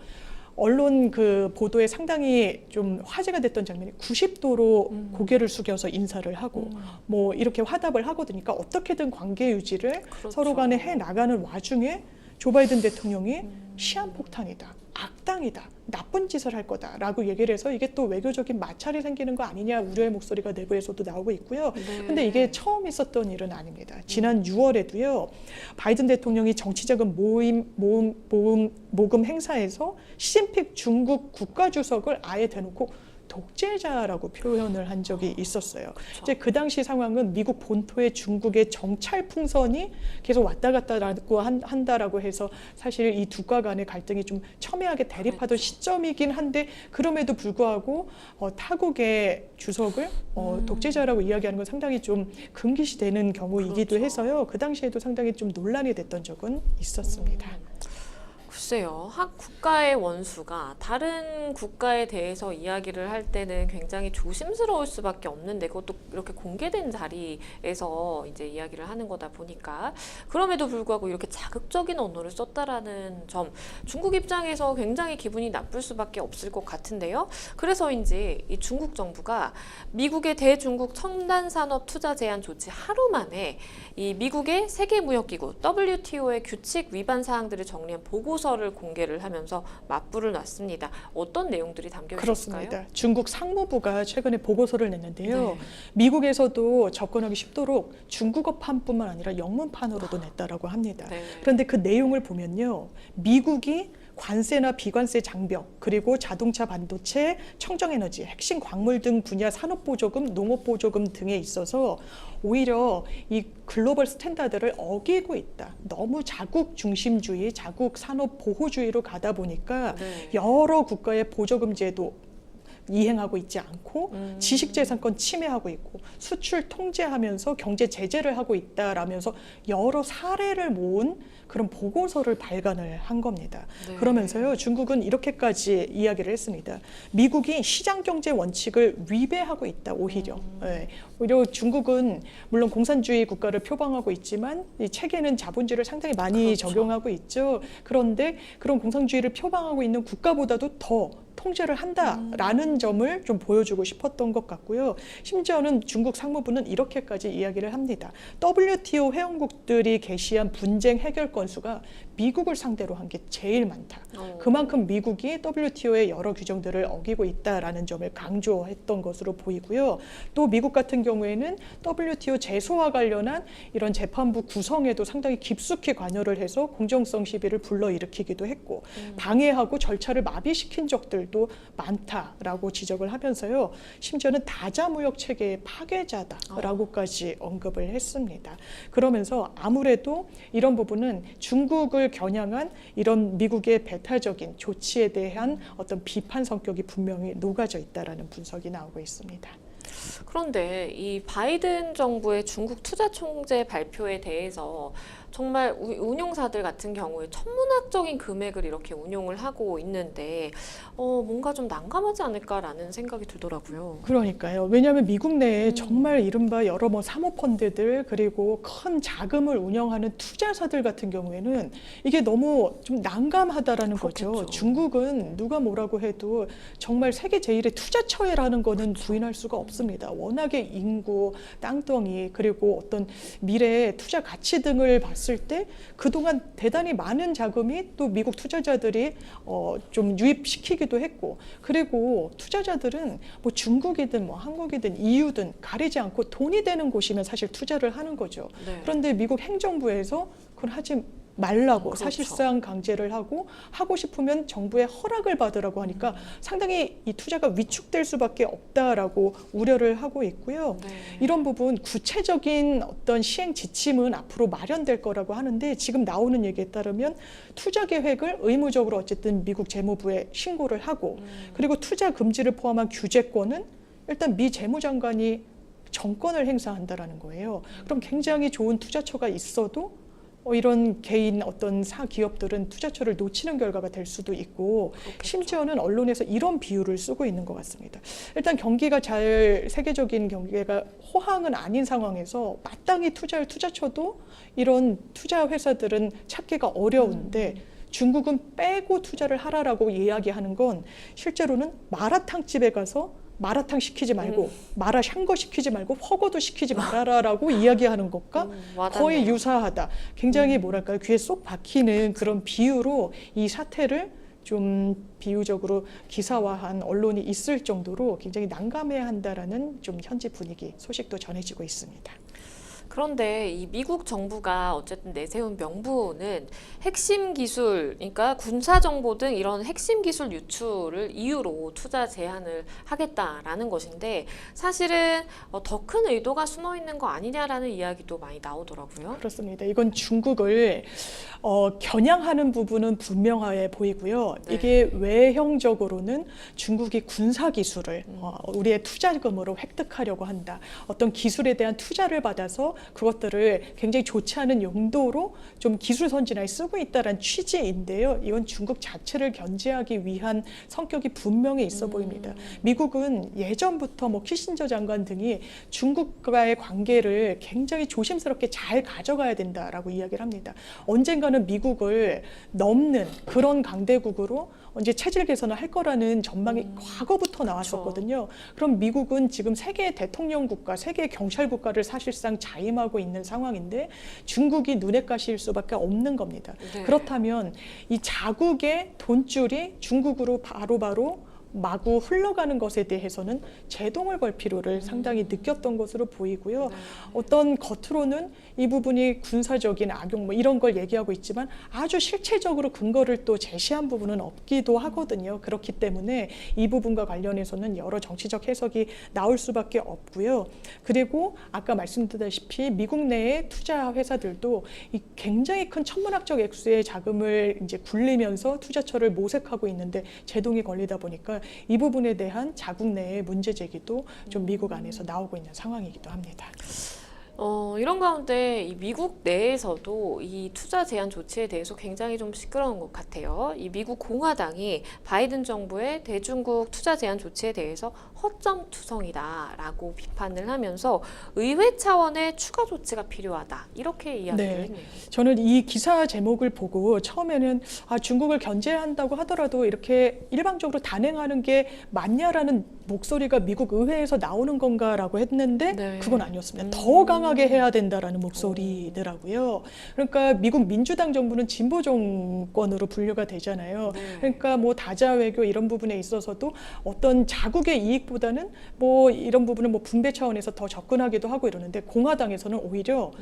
[SPEAKER 2] 언론 그 보도에 상당히 좀 화제가 됐던 장면이 90도로 고개를 숙여서 인사를 하고 뭐 이렇게 화답을 하거든요. 그러니까 어떻게든 관계 유지를
[SPEAKER 1] 그렇죠.
[SPEAKER 2] 서로 간에 해 나가는 와중에 조 바이든 대통령이 시한폭탄이다, 악당이다, 나쁜 짓을 할 거다라고 얘기를 해서 이게 또 외교적인 마찰이 생기는 거 아니냐 우려의 목소리가 내부에서도 나오고 있고요.
[SPEAKER 1] 네.
[SPEAKER 2] 근데 이게 처음 있었던 일은 아닙니다. 지난 6월에도요. 바이든 대통령이 정치자금 모금 행사에서 시진핑 중국 국가주석을 아예 대놓고 독재자라고 표현을 한 적이 있었어요. 이제 그 당시 상황은 미국 본토에 중국의 정찰 풍선이 계속 왔다 갔다라고 한다라고 해서 사실 이 두가 간의 갈등이 좀 첨예하게 대립하던 시점이긴 한데 그럼에도 불구하고 타국의 주석을 독재자라고 이야기하는 건 상당히 좀 금기시되는 경우이기도
[SPEAKER 1] 그렇죠.
[SPEAKER 2] 해서요. 그 당시에도 상당히 좀 논란이 됐던 적은 있었습니다.
[SPEAKER 1] 글쎄요, 한 국가의 원수가 다른 국가에 대해서 이야기를 할 때는 굉장히 조심스러울 수밖에 없는데 그것도 이렇게 공개된 자리에서 이제 이야기를 하는 거다 보니까 그럼에도 불구하고 이렇게 자극적인 언어를 썼다라는 점 중국 입장에서 굉장히 기분이 나쁠 수밖에 없을 것 같은데요. 그래서인지 이 중국 정부가 미국의 대중국 첨단 산업 투자 제한 조치 하루 만에 이 미국의 세계무역기구 WTO의 규칙 위반 사항들을 정리한 보고서를 공개를 하면서 맞불을 놨습니다. 어떤 내용들이 담겨 있을까요?
[SPEAKER 2] 그렇습니다. 중국 상무부가 최근에 보고서를 냈는데요.
[SPEAKER 1] 네.
[SPEAKER 2] 미국에서도 접근하기 쉽도록 중국어판뿐만 아니라 영문판으로도 냈다라고 합니다.
[SPEAKER 1] 네.
[SPEAKER 2] 그런데 그 내용을 보면요. 미국이 관세나 비관세 장벽, 그리고 자동차, 반도체, 청정에너지, 핵심 광물 등 분야 산업보조금, 농업보조금 등에 있어서 오히려 이 글로벌 스탠다드를 어기고 있다. 너무 자국 중심주의, 자국 산업 보호주의로 가다 보니까
[SPEAKER 1] 네.
[SPEAKER 2] 여러 국가의 보조금 제도 이행하고 있지 않고 지식재산권 침해하고 있고 수출 통제하면서 경제 제재를 하고 있다라면서 여러 사례를 모은 그런 보고서를 발간을 한 겁니다.
[SPEAKER 1] 네.
[SPEAKER 2] 그러면서요 중국은 이렇게까지 이야기를 했습니다. 미국이 시장경제 원칙을 위배하고 있다 오히려. 네. 오히려 중국은 물론 공산주의 국가를 표방하고 있지만 이 체계는 자본주의를 상당히 많이
[SPEAKER 1] 그렇죠.
[SPEAKER 2] 적용하고 있죠. 그런데 그런 공산주의를 표방하고 있는 국가보다도 더 통제를 한다라는 점을 좀 보여주고 싶었던 것 같고요. 심지어는 중국 상무부는 이렇게까지 이야기를 합니다. WTO 회원국들이 게시한 분쟁 해결 건수가 미국을 상대로 한 게 제일 많다. 그만큼 미국이 WTO의 여러 규정들을 어기고 있다라는 점을 강조했던 것으로 보이고요. 또 미국 같은 경우에는 WTO 제소와 관련한 이런 재판부 구성에도 상당히 깊숙이 관여를 해서 공정성 시비를 불러일으키기도 했고 방해하고 절차를 마비시킨 적들도 많다라고 지적을 하면서요. 심지어는 다자무역 체계의 파괴자다라고까지 언급을 했습니다. 그러면서 아무래도 이런 부분은 중국을 겨냥한 이런 미국의 배타적인 조치에 대한 어떤 비판 성격이 분명히 녹아져 있다라는 분석이 나오고 있습니다.
[SPEAKER 1] 그런데 이 바이든 정부의 중국 투자 총재 발표에 대해서 정말 운용사들 같은 경우에 천문학적인 금액을 이렇게 운용을 하고 있는데 뭔가 좀 난감하지 않을까라는 생각이 들더라고요.
[SPEAKER 2] 그러니까요. 왜냐하면 미국 내에 정말 이른바 여러 뭐 사모펀드들 그리고 큰 자금을 운영하는 투자사들 같은 경우에는 이게 너무 좀 난감하다라는
[SPEAKER 1] 그렇겠죠.
[SPEAKER 2] 거죠. 중국은 누가 뭐라고 해도 정말 세계 제1의 투자처회라는 거는 부인할 수가 없습니다. 워낙에 인구, 땅덩이 그리고 어떤 미래의 투자 가치 등을 봤을 때 그동안 대단히 많은 자금이 또 미국 투자자들이 좀 유입시키기도 했고, 그리고 투자자들은 뭐 중국이든 뭐 한국이든 EU든 가리지 않고 돈이 되는 곳이면 사실 투자를 하는 거죠.
[SPEAKER 1] 네.
[SPEAKER 2] 그런데 미국 행정부에서 그걸 하지 말라고
[SPEAKER 1] 그렇죠.
[SPEAKER 2] 사실상 강제를 하고 싶으면 정부의 허락을 받으라고 하니까 상당히 이 투자가 위축될 수밖에 없다라고 우려를 하고 있고요.
[SPEAKER 1] 네.
[SPEAKER 2] 이런 부분 구체적인 어떤 시행 지침은 앞으로 마련될 거라고 하는데, 지금 나오는 얘기에 따르면 투자 계획을 의무적으로 어쨌든 미국 재무부에 신고를 하고, 그리고 투자 금지를 포함한 규제권은 일단 미 재무장관이 정권을 행사한다라는 거예요. 그럼 굉장히 좋은 투자처가 있어도 이런 개인 어떤 기업들은 투자처를 놓치는 결과가 될 수도 있고,
[SPEAKER 1] 그렇겠죠.
[SPEAKER 2] 심지어는 언론에서 이런 비유를 쓰고 있는 것 같습니다. 일단 경기가 세계적인 경기가 호황은 아닌 상황에서 마땅히 투자할 투자처도 이런 투자 회사들은 찾기가 어려운데 중국은 빼고 투자를 하라라고 이야기하는 건 실제로는 마라탕 집에 가서 마라탕 시키지 말고 마라샹궈 시키지 말고 허거도 시키지 말아라라고 이야기하는 것과 거의
[SPEAKER 1] 와닿네요.
[SPEAKER 2] 유사하다. 굉장히 뭐랄까요, 귀에 쏙 박히는 그런 비유로 이 사태를 좀 비유적으로 기사화한 언론이 있을 정도로 굉장히 난감해한다라는 좀 현지 분위기 소식도 전해지고 있습니다.
[SPEAKER 1] 그런데 이 미국 정부가 어쨌든 내세운 명분은 핵심 기술, 그러니까 군사 정보 등 이런 핵심 기술 유출을 이유로 투자 제한을 하겠다라는 것인데, 사실은 더 큰 의도가 숨어 있는 거 아니냐라는 이야기도 많이 나오더라고요.
[SPEAKER 2] 그렇습니다. 이건 중국을 겨냥하는 부분은 분명해 보이고요.
[SPEAKER 1] 네.
[SPEAKER 2] 이게 외형적으로는 중국이 군사 기술을 우리의 투자금으로 획득하려고 한다. 어떤 기술에 대한 투자를 받아서 그것들을 굉장히 좋지 않은 용도로 좀 기술 선진화에 쓰고 있다는 취지인데요. 이건 중국 자체를 견제하기 위한 성격이 분명히 있어 보입니다. 미국은 예전부터 뭐 키신저 장관 등이 중국과의 관계를 굉장히 조심스럽게 잘 가져가야 된다라고 이야기를 합니다. 언젠가는 미국을 넘는 그런 강대국으로 이제 체질 개선을 할 거라는 전망이 과거부터 나왔었거든요. 그럼 미국은 지금 세계 대통령 국가, 세계 경찰 국가를 사실상 자임하고 있는 상황인데 중국이 눈에 가시일 수밖에 없는 겁니다.
[SPEAKER 1] 네.
[SPEAKER 2] 그렇다면 이 자국의 돈줄이 중국으로 바로바로 마구 흘러가는 것에 대해서는 제동을 걸 필요를 상당히 느꼈던 것으로 보이고요.
[SPEAKER 1] 네.
[SPEAKER 2] 어떤 겉으로는 이 부분이 군사적인 악용 뭐 이런 걸 얘기하고 있지만 아주 실체적으로 근거를 또 제시한 부분은 없기도 하거든요. 그렇기 때문에 이 부분과 관련해서는 여러 정치적 해석이 나올 수밖에 없고요. 그리고 아까 말씀드렸다시피 미국 내의 투자 회사들도 이 굉장히 큰 천문학적 액수의 자금을 이제 굴리면서 투자처를 모색하고 있는데 제동이 걸리다 보니까 이 부분에 대한 자국 내의 문제 제기도 좀 미국 안에서 나오고 있는 상황이기도 합니다.
[SPEAKER 1] 이런 가운데 이 미국 내에서도 이 투자 제한 조치에 대해서 굉장히 좀 시끄러운 것 같아요. 이 미국 공화당이 바이든 정부의 대중국 투자 제한 조치에 대해서 허점투성이다라고 비판을 하면서 의회 차원의 추가 조치가 필요하다, 이렇게 이야기를
[SPEAKER 2] 네.
[SPEAKER 1] 했네요.
[SPEAKER 2] 저는 이 기사 제목을 보고 처음에는 중국을 견제한다고 하더라도 이렇게 일방적으로 단행하는 게 맞냐라는 목소리가 미국 의회에서 나오는 건가라고 했는데
[SPEAKER 1] 네.
[SPEAKER 2] 그건 아니었습니다. 더 강하게 해야 된다라는 목소리더라고요. 그러니까 미국 민주당 정부는 진보 정권으로 분류가 되잖아요.
[SPEAKER 1] 네.
[SPEAKER 2] 그러니까 뭐 다자 외교 이런 부분에 있어서도 어떤 자국의 이익보다는 뭐 이런 부분은 뭐 분배 차원에서 더 접근하기도 하고 이러는데, 공화당에서는 오히려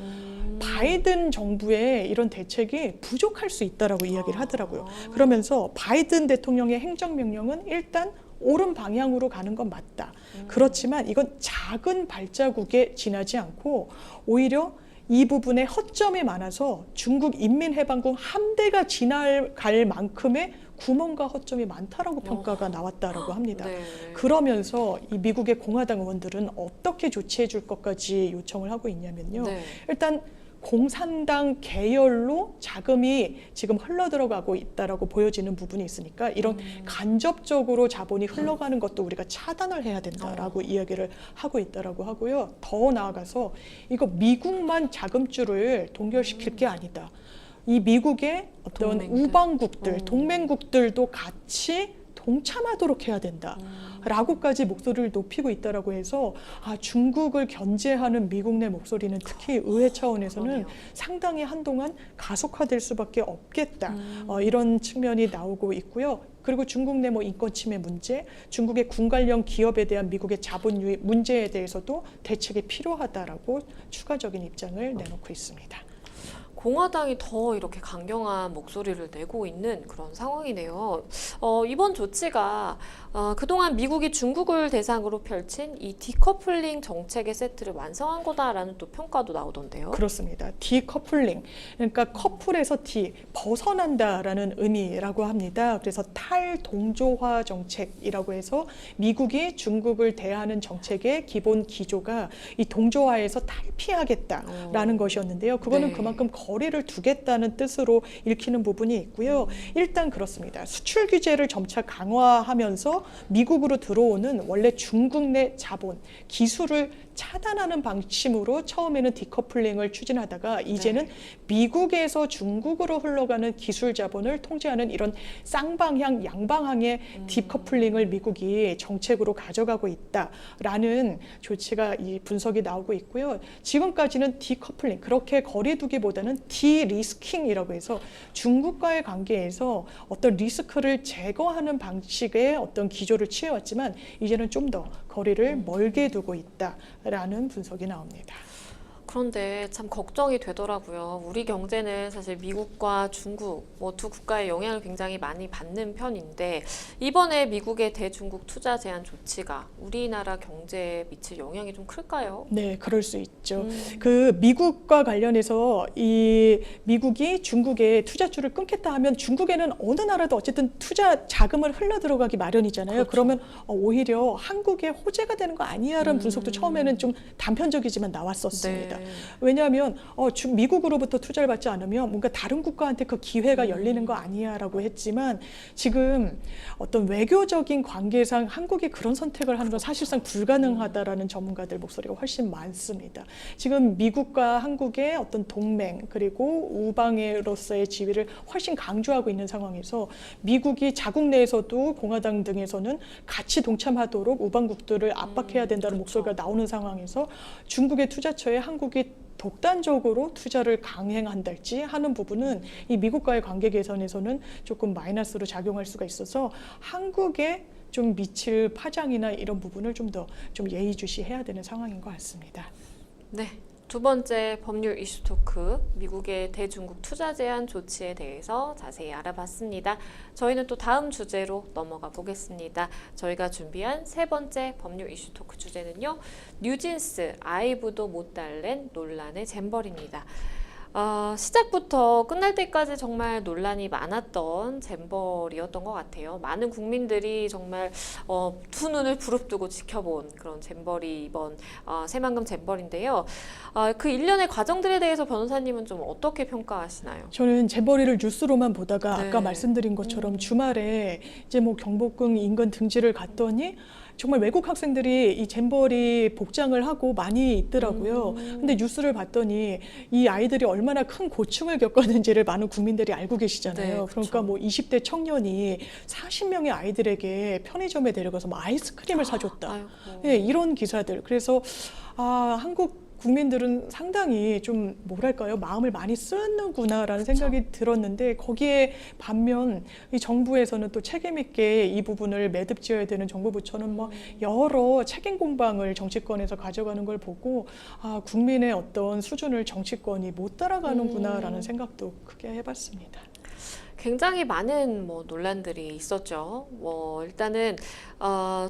[SPEAKER 2] 바이든 정부의 이런 대책이 부족할 수 있다라고 이야기를 하더라고요. 그러면서 바이든 대통령의 행정명령은 일단 옳은 방향으로 가는 건 맞다. 그렇지만 이건 작은 발자국에 지나지 않고 오히려 이 부분에 허점이 많아서 중국 인민해방군 함대가 지나갈 만큼의 구멍과 허점이 많다라고 평가가 나왔다라고 합니다.
[SPEAKER 1] 네.
[SPEAKER 2] 그러면서 이 미국의 공화당 의원들은 어떻게 조치해 줄 것까지 요청을 하고 있냐면요.
[SPEAKER 1] 네.
[SPEAKER 2] 일단 공산당 계열로 자금이 지금 흘러들어가고 있다라고 보여지는 부분이 있으니까 이런 간접적으로 자본이 흘러가는 것도 우리가 차단을 해야 된다라고 이야기를 하고 있다라고 하고요. 더 나아가서 이거 미국만 자금줄을 동결시킬 게 아니다. 이 미국의 어떤
[SPEAKER 1] 동맹들.
[SPEAKER 2] 우방국들, 동맹국들도 같이 동참하도록 해야 된다. 라고까지 목소리를 높이고 있다라고 해서 중국을 견제하는 미국 내 목소리는 특히 의회 차원에서는
[SPEAKER 1] 그러네요.
[SPEAKER 2] 상당히 한동안 가속화될 수밖에 없겠다. 이런 측면이 나오고 있고요. 그리고 중국 내 인권 침해 문제, 중국의 군 관련 기업에 대한 미국의 자본 유입 문제에 대해서도 대책이 필요하다라고 추가적인 입장을 내놓고 있습니다.
[SPEAKER 1] 공화당이 더 이렇게 강경한 목소리를 내고 있는 그런 상황이네요. 이번 조치가 그동안 미국이 중국을 대상으로 펼친 이 디커플링 정책의 세트를 완성한 거다라는 또 평가도 나오던데요.
[SPEAKER 2] 그렇습니다. 디커플링, 그러니까 커플에서 디, 벗어난다라는 의미라고 합니다. 그래서 탈동조화 정책이라고 해서 미국이 중국을 대하는 정책의 기본 기조가 이 동조화에서 탈피하겠다라는 것이었는데요. 그거는
[SPEAKER 1] 네.
[SPEAKER 2] 그만큼 거리를 두겠다는 뜻으로 읽히는 부분이 있고요. 일단 그렇습니다. 수출 규제를 점차 강화하면서 미국으로 들어오는 원래 중국 내 자본, 기술을 차단하는 방침으로 처음에는 디커플링을 추진하다가 이제는 미국에서 중국으로 흘러가는 기술 자본을 통제하는 이런 쌍방향, 양방향의 디커플링을 미국이 정책으로 가져가고 있다라는 조치가 이 분석이 나오고 있고요. 지금까지는 디커플링, 그렇게 거리두기보다는 디리스킹이라고 해서 중국과의 관계에서 어떤 리스크를 제거하는 방식의 어떤 기조를 취해왔지만 이제는 좀 더 거리를 멀게 두고 있다라는 분석이 나옵니다.
[SPEAKER 1] 그런데 참 걱정이 되더라고요. 우리 경제는 사실 미국과 중국 두 국가의 영향을 굉장히 많이 받는 편인데 이번에 미국의 대중국 투자 제한 조치가 우리나라 경제에 미칠 영향이 좀 클까요?
[SPEAKER 2] 네, 그럴 수 있죠. 그 미국과 관련해서 이 미국이 중국에 투자줄을 끊겠다 하면 중국에는 어느 나라도 어쨌든 투자 자금을 흘러 들어가기 마련이잖아요.
[SPEAKER 1] 그렇죠.
[SPEAKER 2] 그러면 오히려 한국에 호재가 되는 거 아니야라는 분석도 처음에는 좀 단편적이지만 나왔었습니다. 왜냐하면 미국으로부터 투자를 받지 않으면 뭔가 다른 국가한테 그 기회가 열리는 거 아니야라고 했지만 지금 어떤 외교적인 관계상 한국이 그런 선택을 하는 건 사실상 불가능하다라는 전문가들 목소리가 훨씬 많습니다. 지금 미국과 한국의 어떤 동맹 그리고 우방으로서의 지위를 훨씬 강조하고 있는 상황에서 미국이 자국 내에서도 공화당 등에서는 같이 동참하도록 우방국들을 압박해야 된다는 목소리가 나오는 상황에서 중국의 투자처에 한국이 독단적으로 투자를 강행한달지 하는 부분은 이 미국과의 관계 개선에서는 조금 마이너스로 작용할 수가 있어서 한국에 좀 미칠 파장이나 이런 부분을 좀 더 예의주시해야 되는 상황인 것 같습니다.
[SPEAKER 1] 네. 두 번째 법률 이슈 토크, 미국의 대중국 투자 제한 조치에 대해서 자세히 알아봤습니다. 저희는 또 다음 주제로 넘어가 보겠습니다. 저희가 준비한 세 번째 법률 이슈 토크 주제는요. 뉴진스, 아이브도 못 달랜 논란의 잼버리입니다. 시작부터 끝날 때까지 정말 논란이 많았던 잼버리였던 것 같아요. 많은 국민들이 정말 두 눈을 부릅뜨고 지켜본 그런 잼버리, 이번 새만금 잼버리인데요. 그 일련의 과정들에 대해서 변호사님은 좀 어떻게 평가하시나요?
[SPEAKER 2] 저는 잼버리를 뉴스로만 보다가
[SPEAKER 1] 네.
[SPEAKER 2] 아까 말씀드린 것처럼 주말에 이제 경복궁 인근 등지를 갔더니 정말 외국 학생들이 이 잼버리 복장을 하고 많이 있더라고요. 근데 뉴스를 봤더니 이 아이들이 얼마나 큰 고충을 겪었는지를 많은 국민들이 알고 계시잖아요.
[SPEAKER 1] 네, 그렇죠.
[SPEAKER 2] 그러니까 20대 청년이 40명의 아이들에게 편의점에 데려가서 아이스크림을 사줬다.
[SPEAKER 1] 아이고.
[SPEAKER 2] 네, 이런 기사들. 그래서 한국 국민들은 상당히 좀 뭐랄까요, 마음을 많이 쓰는구나라는 생각이 들었는데 거기에 반면 이 정부에서는 또 책임 있게 이 부분을 매듭지어야 되는 정부 부처는 여러 책임 공방을 정치권에서 가져가는 걸 보고 국민의 어떤 수준을 정치권이 못 따라가는구나라는 생각도 크게 해봤습니다.
[SPEAKER 1] 굉장히 많은 논란들이 있었죠. 일단은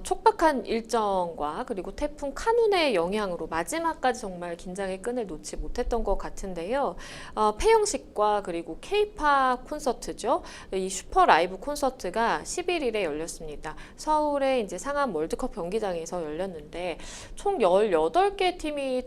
[SPEAKER 1] 촉박한 일정과 그리고 태풍 카눈의 영향으로 마지막까지 정말 긴장의 끈을 놓지 못했던 것 같은데요. 폐영식과 그리고 K-팝 콘서트죠. 이 슈퍼 라이브 콘서트가 11일에 열렸습니다. 서울의 이제 상암 월드컵 경기장에서 열렸는데 총 18개 팀이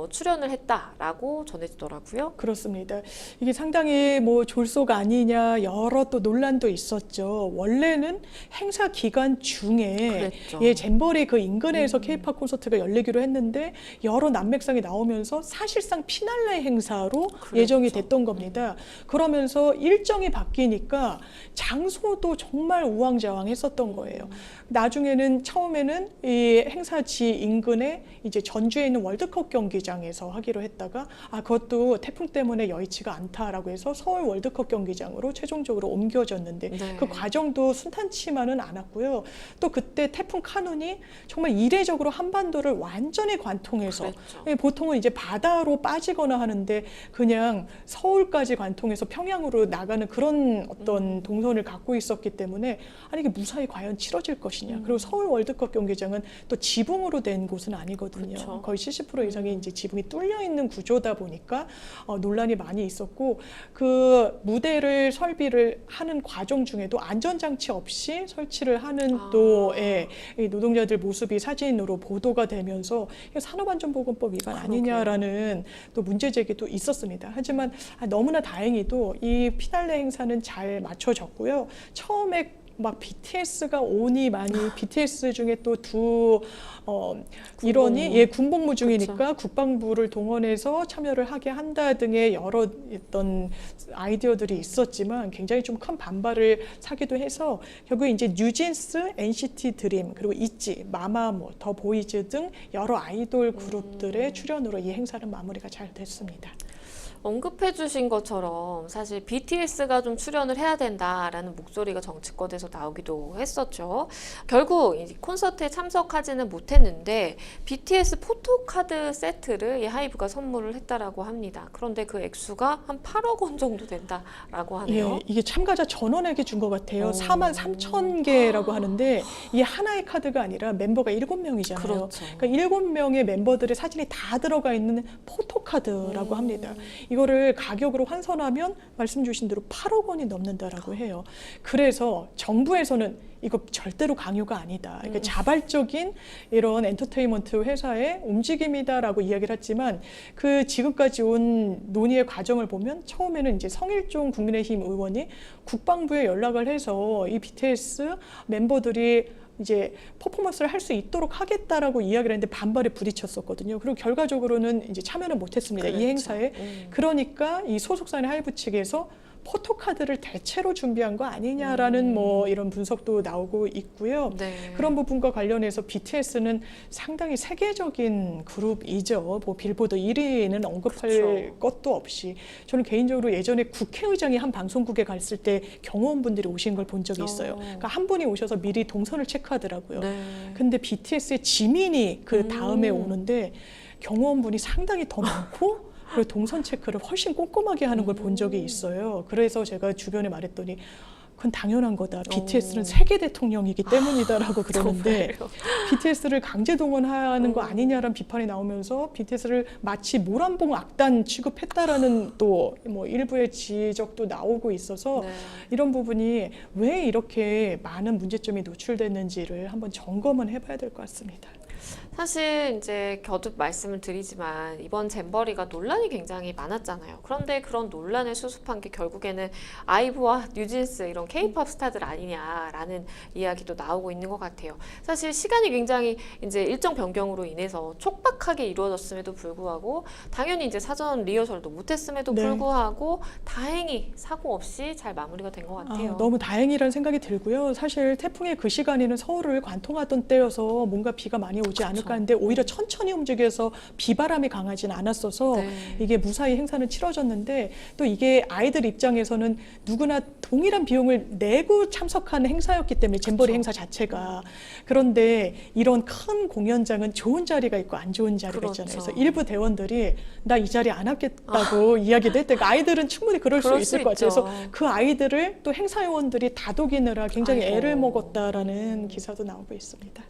[SPEAKER 1] 출연을 했다라고 전해지더라고요.
[SPEAKER 2] 그렇습니다. 이게 상당히 졸속 아니냐 여러 또 논란도 있었죠. 원래는 행사 기간 중에
[SPEAKER 1] 그랬죠.
[SPEAKER 2] 잼버리 그 인근에서 K-팝 콘서트가 열리기로 했는데 여러 난맥상이 나오면서 사실상 피날레 행사로 예정이 됐던 겁니다. 그러면서 일정이 바뀌니까 장소도 정말 우왕좌왕했었던 거예요. 나중에는 처음에는 이 행사지 인근에 이제 전주에 있는 월드컵 경기장에서 하기로 했다가 그것도 태풍 때문에 여의치가 않다라고 해서 서울 월드컵 경기장으로 최종적으로 옮겨졌는데
[SPEAKER 1] 네.
[SPEAKER 2] 그 과정도 순탄치만은 않았고요. 또 그때 태풍 카눈이 정말 이례적으로 한반도를 완전히 관통해서
[SPEAKER 1] 그랬죠.
[SPEAKER 2] 보통은 이제 바다로 빠지거나 하는데 그냥 서울까지 관통해서 평양으로 나가는 그런 어떤 동선을 갖고 있었기 때문에 이게 무사히 과연 치러질 것이냐. 그리고 서울 월드컵 경기장은 또 지붕으로 된 곳은 아니거든요.
[SPEAKER 1] 그렇죠.
[SPEAKER 2] 거의 70% 이상이 이제 지붕이 뚫려 있는 구조다 보니까 논란이 많이 있었고 그 무대를 설비를 하는 과정 중에도 안전장치 없이 설치를 하는 또 이 노동자들 모습이 사진으로 보도가 되면서 산업안전보건법 위반 아니냐라는 또 문제 제기도 있었습니다. 하지만 너무나 다행히도 이 피날레 행사는 잘 맞춰졌고요. 처음에 막 BTS가 오니 많이 BTS 중에 또 두 일원이 군복무 중이니까
[SPEAKER 1] 그렇죠.
[SPEAKER 2] 국방부를 동원해서 참여를 하게 한다 등의 여러 어떤 아이디어들이 있었지만 굉장히 좀 큰 반발을 사기도 해서 결국에 이제 뉴진스, NCT 드림 그리고 있지, 마마무, 더 보이즈 등 여러 아이돌 그룹들의 출연으로 이 행사는 마무리가 잘 됐습니다.
[SPEAKER 1] 언급해 주신 것처럼 사실 BTS가 좀 출연을 해야 된다라는 목소리가 정치권에서 나오기도 했었죠. 결국 이 콘서트에 참석하지는 못했는데 BTS 포토카드 세트를 이 하이브가 선물을 했다라고 합니다. 그런데 그 액수가 한 8억 원 정도 된다라고 하네요.
[SPEAKER 2] 이게 참가자 전원에게 준 것 같아요. 4만 3천 개라고 하는데 이게 하나의 카드가 아니라 멤버가 7명이잖아요.
[SPEAKER 1] 그렇죠.
[SPEAKER 2] 그러니까 7명의 멤버들의 사진이 다 들어가 있는 포토카드라고 합니다. 이거를 가격으로 환산하면 말씀 주신 대로 8억 원이 넘는다라고 해요. 그래서 정부에서는 이거 절대로 강요가 아니다. 그러니까 자발적인 이런 엔터테인먼트 회사의 움직임이다라고 이야기를 했지만 그 지금까지 온 논의의 과정을 보면 처음에는 이제 성일종 국민의힘 의원이 국방부에 연락을 해서 이 BTS 멤버들이 이제 퍼포먼스를 할 수 있도록 하겠다라고 이야기를 했는데 반발에 부딪혔었거든요. 그리고 결과적으로는 이제 참여는 못했습니다.
[SPEAKER 1] 그렇죠.
[SPEAKER 2] 이 행사에. 그러니까 이 소속사인 하이브 측에서 포토카드를 대체로 준비한 거 아니냐라는 이런 분석도 나오고 있고요.
[SPEAKER 1] 네.
[SPEAKER 2] 그런 부분과 관련해서 BTS는 상당히 세계적인 그룹이죠. 빌보드 1위는 언급할
[SPEAKER 1] 그렇죠.
[SPEAKER 2] 것도 없이 저는 개인적으로 예전에 국회의장이 한 방송국에 갔을 때 경호원분들이 오신 걸 본 적이 있어요. 그러니까 한 분이 오셔서 미리 동선을 체크하더라고요.
[SPEAKER 1] 네.
[SPEAKER 2] 근데 BTS의 지민이 그 다음에 오는데 경호원분이 상당히 더 많고 그리고 동선 체크를 훨씬 꼼꼼하게 하는 걸 본 적이 있어요. 그래서 제가 주변에 말했더니 그건 당연한 거다. BTS는 세계 대통령이기 때문이다라고 그러는데 BTS를 강제 동원하는 거 아니냐라는 비판이 나오면서 BTS를 마치 모란봉 악단 취급했다라는 또 일부의 지적도 나오고 있어서
[SPEAKER 1] 네.
[SPEAKER 2] 이런 부분이 왜 이렇게 많은 문제점이 노출됐는지를 한번 점검은 해봐야 될 것 같습니다.
[SPEAKER 1] 사실 이제 거듭 말씀을 드리지만 이번 잼버리가 논란이 굉장히 많았잖아요. 그런데 그런 논란을 수습한 게 결국에는 아이브와 뉴진스 이런 K-팝 스타들 아니냐라는 이야기도 나오고 있는 것 같아요. 사실 시간이 굉장히 이제 일정 변경으로 인해서 촉박하게 이루어졌음에도 불구하고 당연히 이제 사전 리허설도 못했음에도
[SPEAKER 2] 네.
[SPEAKER 1] 불구하고 다행히 사고 없이 잘 마무리가 된 것 같아요.
[SPEAKER 2] 너무 다행이라는 생각이 들고요. 사실 태풍의 그 시간에는 서울을 관통하던 때여서 뭔가 비가 많이 오지 않을까 평가인데 오히려 천천히 움직여서 비바람이 강하진 않았어서
[SPEAKER 1] 네.
[SPEAKER 2] 이게 무사히 행사는 치러졌는데 또 이게 아이들 입장에서는 누구나 동일한 비용을 내고 참석하는 행사였기 때문에 잼버리 행사 자체가 그런데 이런 큰 공연장은 좋은 자리가 있고 안 좋은 자리가
[SPEAKER 1] 그렇죠.
[SPEAKER 2] 있잖아요. 그래서 일부 대원들이 나 이 자리 안 하겠다고 이야기도 했대요. 아이들은 충분히 그럴 수 있을 것 같아요. 그래서 그 아이들을 또 행사요원들이 다독이느라 굉장히
[SPEAKER 1] 아이고.
[SPEAKER 2] 애를 먹었다라는 기사도 나오고 있습니다.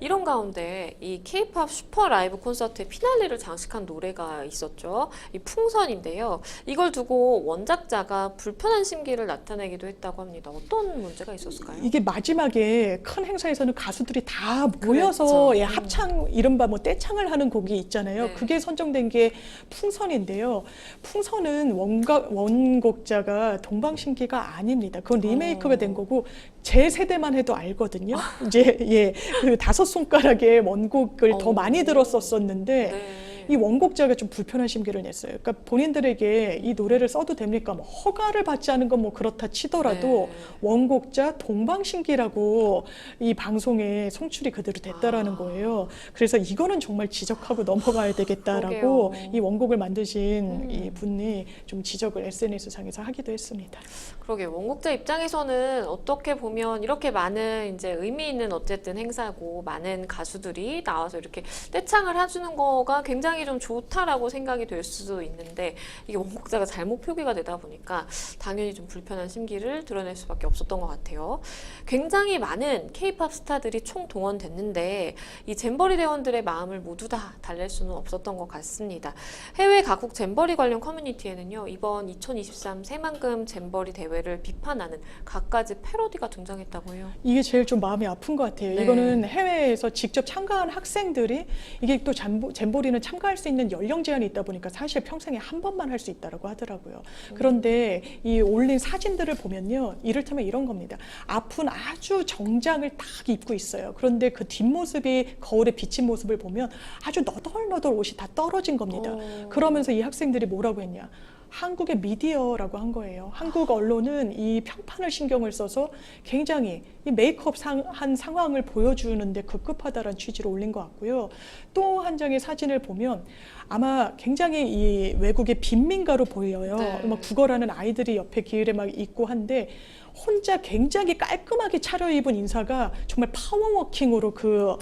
[SPEAKER 1] 이런 가운데 이 K-팝 슈퍼 라이브 콘서트의 피날레를 장식한 노래가 있었죠. 이 풍선인데요. 이걸 두고 원작자가 불편한 심기를 나타내기도 했다고 합니다. 어떤 문제가 있었을까요?
[SPEAKER 2] 이게 마지막에 큰 행사에서는 가수들이 다 모여서
[SPEAKER 1] 그랬죠.
[SPEAKER 2] 예, 합창 이른바 뭐 떼창을 하는 곡이 있잖아요.
[SPEAKER 1] 네.
[SPEAKER 2] 그게 선정된 게 풍선인데요. 풍선은 원곡자가 동방신기가 아닙니다. 그건 리메이크가 된 거고 제 세대만 해도 알거든요. 이제 예, 그 5손가락의 원곡을 더 많이 들었었는데
[SPEAKER 1] 네.
[SPEAKER 2] 이 원곡자가 좀 불편한 심기를 냈어요. 그러니까 본인들에게 이 노래를 써도 됩니까? 뭐 허가를 받지 않은 건 뭐 그렇다 치더라도
[SPEAKER 1] 네.
[SPEAKER 2] 원곡자 동방신기라고 이 방송에 송출이 그대로 됐다라는 거예요. 그래서 이거는 정말 지적하고 넘어가야 되겠다라고
[SPEAKER 1] 그러게요.
[SPEAKER 2] 이 원곡을 만드신 이 분이 좀 지적을 SNS 상에서 하기도 했습니다.
[SPEAKER 1] 그러게 원곡자 입장에서는 어떻게 보면 이렇게 많은 이제 의미 있는 어쨌든 행사고 많은 가수들이 나와서 이렇게 떼창을 해주는 거가 굉장히 좀 좋다라고 생각이 될 수도 있는데 이게 원곡자가 잘못 표기가 되다 보니까 당연히 좀 불편한 심기를 드러낼 수밖에 없었던 것 같아요. 굉장히 많은 K-팝 스타들이 총동원됐는데 이 잼버리 대원들의 마음을 모두 다 달랠 수는 없었던 것 같습니다. 해외 각국 잼버리 관련 커뮤니티에는요 이번 2023 새만금 잼버리 대회를 비판하는 갖가지 패러디가 등장했다고 해요.
[SPEAKER 2] 이게 제일 좀 마음이 아픈 것 같아요.
[SPEAKER 1] 네.
[SPEAKER 2] 이거는 해외에서 직접 참가한 학생들이 이게 또 잼보리는 참가할 수 있는 연령 제한이 있다 보니까 사실 평생에 한 번만 할 수 있다라고 하더라고요. 그런데 이 올린 사진들을 보면요. 이를테면 이런 겁니다. 앞은 아주 정장을 딱 입고 있어요. 그런데 그 뒷모습이 거울에 비친 모습을 보면 아주 너덜너덜 옷이 다 떨어진 겁니다. 그러면서 이 학생들이 뭐라고 했냐. 한국의 미디어라고 한 거예요. 한국 언론은 이 평판을 신경을 써서 굉장히 이 메이크업 한 상황을 보여주는데 급급하다라는 취지로 올린 것 같고요. 또 한 장의 사진을 보면 아마 굉장히 이 외국의 빈민가로 보여요.
[SPEAKER 1] 네.
[SPEAKER 2] 막 구걸하는 아이들이 옆에 기을에 막 있고 한데 혼자 굉장히 깔끔하게 차려입은 인사가 정말 파워워킹으로 그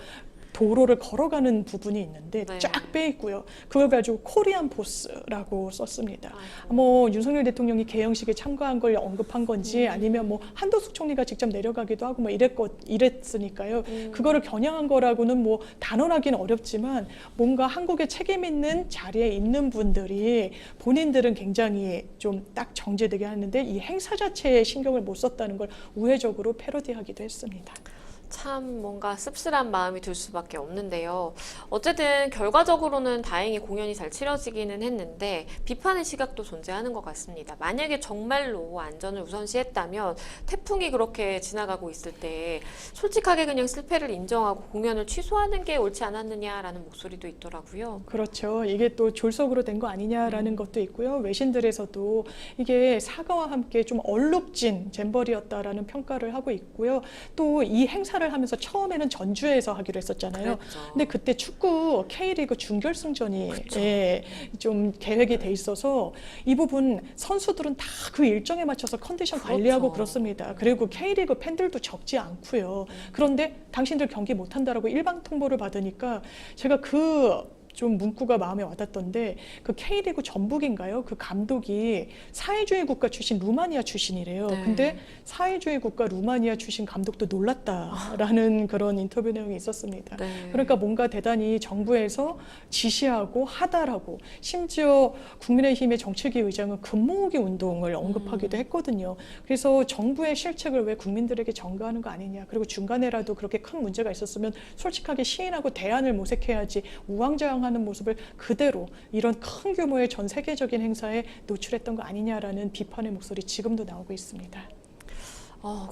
[SPEAKER 2] 도로를 걸어가는 부분이 있는데
[SPEAKER 1] 네.
[SPEAKER 2] 쫙 빼 있고요. 그걸 가지고 코리안 보스라고 썼습니다.
[SPEAKER 1] 아이고.
[SPEAKER 2] 뭐 윤석열 대통령이 개영식에 참가한 걸 언급한 건지 아니면 뭐 한도숙 총리가 직접 내려가기도 하고 뭐 이랬으니까요. 그거를 겨냥한 거라고는 뭐 단언하기는 어렵지만 뭔가 한국에 책임 있는 자리에 있는 분들이 본인들은 굉장히 좀 딱 정제되게 하는데 이 행사 자체에 신경을 못 썼다는 걸 우회적으로 패러디하기도 했습니다.
[SPEAKER 1] 참 뭔가 씁쓸한 마음이 들 수밖에 없는데요. 어쨌든 결과적으로는 다행히 공연이 잘 치러지기는 했는데 비판의 시각도 존재하는 것 같습니다. 만약에 정말로 안전을 우선시했다면 태풍이 그렇게 지나가고 있을 때 솔직하게 그냥 실패를 인정하고 공연을 취소하는 게 옳지 않았느냐라는 목소리도 있더라고요.
[SPEAKER 2] 그렇죠. 이게 또 졸속으로 된 거 아니냐라는 것도 있고요. 외신들에서도 이게 사과와 함께 좀 얼룩진 잼버리였다라는 평가를 하고 있고요. 또 이 행사를 하면서 처음에는 전주에서 하기로 했었잖아요.
[SPEAKER 1] 그랬죠.
[SPEAKER 2] 근데 그때 축구 K리그 준결승전이
[SPEAKER 1] 그쵸.
[SPEAKER 2] 예, 좀 계획이 돼 있어서 이 부분 선수들은 다 그 일정에 맞춰서 컨디션
[SPEAKER 1] 그렇죠.
[SPEAKER 2] 관리하고 그렇습니다. 그리고 K리그 팬들도 적지 않고요. 그런데 당신들 경기 못한다라고 일방 통보를 받으니까 제가 좀 문구가 마음에 와닿던데 그 K리그 전북인가요? 그 감독이 사회주의 국가 출신 루마니아 출신이래요.
[SPEAKER 1] 네.
[SPEAKER 2] 근데 사회주의 국가 루마니아 출신 감독도 놀랐다라는 그런 인터뷰 내용이 있었습니다.
[SPEAKER 1] 네.
[SPEAKER 2] 그러니까 뭔가 대단히 정부에서 지시하고 하다라고 심지어 국민의힘의 정책위 의장은 금모으기 운동을 언급하기도 했거든요. 그래서 정부의 실책을 왜 국민들에게 전가하는 거 아니냐. 그리고 중간에라도 그렇게 큰 문제가 있었으면 솔직하게 시인하고 대안을 모색해야지 우왕좌왕 하는 모습을 그대로 이런 큰 규모의 전 세계적인 행사에 노출했던 거 아니냐라는 비판의 목소리 지금도 나오고 있습니다.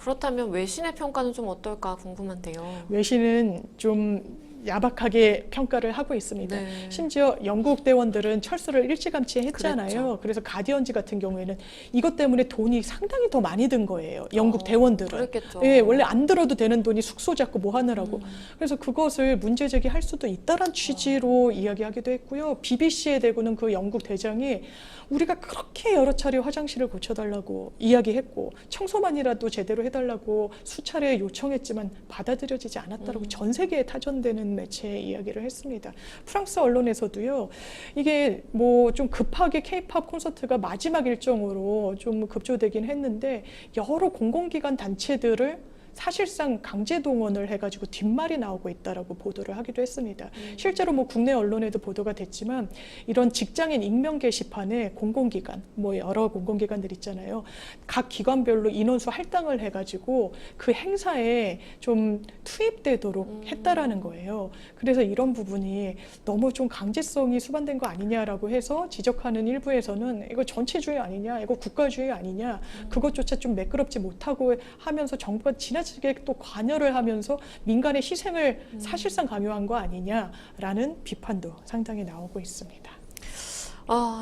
[SPEAKER 1] 그렇다면 외신의 평가는 좀 어떨까 궁금한데요.
[SPEAKER 2] 외신은 좀 야박하게 평가를 하고 있습니다.
[SPEAKER 1] 네.
[SPEAKER 2] 심지어 영국 대원들은 철수를 일찌감치 했잖아요.
[SPEAKER 1] 그랬죠.
[SPEAKER 2] 그래서 가디언지 같은 경우에는 이것 때문에 돈이 상당히 더 많이 든 거예요. 영국
[SPEAKER 1] 어,
[SPEAKER 2] 대원들은.
[SPEAKER 1] 그랬겠죠.
[SPEAKER 2] 예, 원래 안 들어도 되는 돈이 숙소 잡고 뭐 하느라고. 그래서 그것을 문제 제기할 수도 있다란 취지로 이야기하기도 했고요. BBC에 대고는 그 영국 대장이 우리가 그렇게 여러 차례 화장실을 고쳐달라고 이야기했고 청소만이라도 제대로 해달라고 수차례 요청했지만 받아들여지지 않았다라고 전 세계에 타전되는 매체에 이야기를 했습니다. 프랑스 언론에서도요. 이게 뭐 좀 급하게 K-팝 콘서트가 마지막 일정으로 좀 급조되긴 했는데 여러 공공기관 단체들을 사실상 강제 동원을 해가지고 뒷말이 나오고 있다라고 보도를 하기도 했습니다. 실제로 뭐 국내 언론에도 보도가 됐지만 이런 직장인 익명 게시판에 공공기관, 뭐 여러 공공기관들 있잖아요. 각 기관별로 인원수 할당을 해가지고 그 행사에 좀 투입되도록 했다라는 거예요. 그래서 이런 부분이 너무 좀 강제성이 수반된 거 아니냐라고 해서 지적하는 일부에서는 이거 전체주의 아니냐, 이거 국가주의 아니냐, 그것조차 좀 매끄럽지 못하고 하면서 정부가 지나치게 또 관여를 하면서 민간의 희생을 사실상 강요한 거 아니냐라는 비판도 상당히 나오고 있습니다.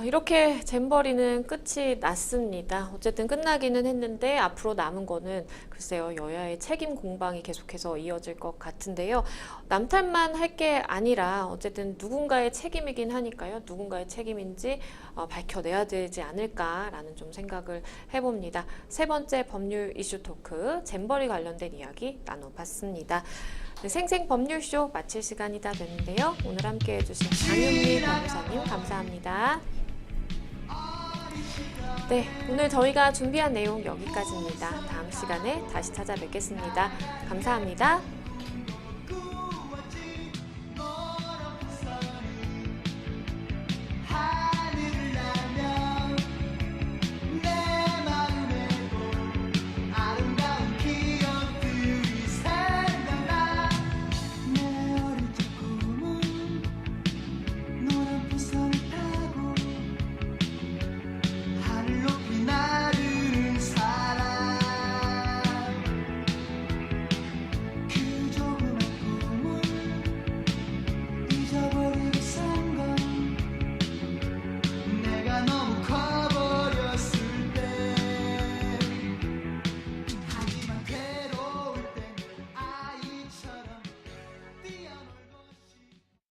[SPEAKER 1] 이렇게 잼버리는 끝이 났습니다. 어쨌든 끝나기는 했는데 앞으로 남은 거는 글쎄요, 여야의 책임 공방이 계속해서 이어질 것 같은데요. 남탓만 할 게 아니라 어쨌든 누군가의 책임이긴 하니까요. 누군가의 책임인지 밝혀내야 되지 않을까라는 좀 생각을 해봅니다. 세 번째 법률 이슈 토크, 잼버리 관련된 이야기 나눠봤습니다. 네, 생생법률쇼 마칠 시간이 다 됐는데요. 오늘 함께 해주신 장윤미 변호사님 감사합니다. 네, 오늘 저희가 준비한 내용 여기까지입니다. 다음 시간에 다시 찾아뵙겠습니다. 감사합니다.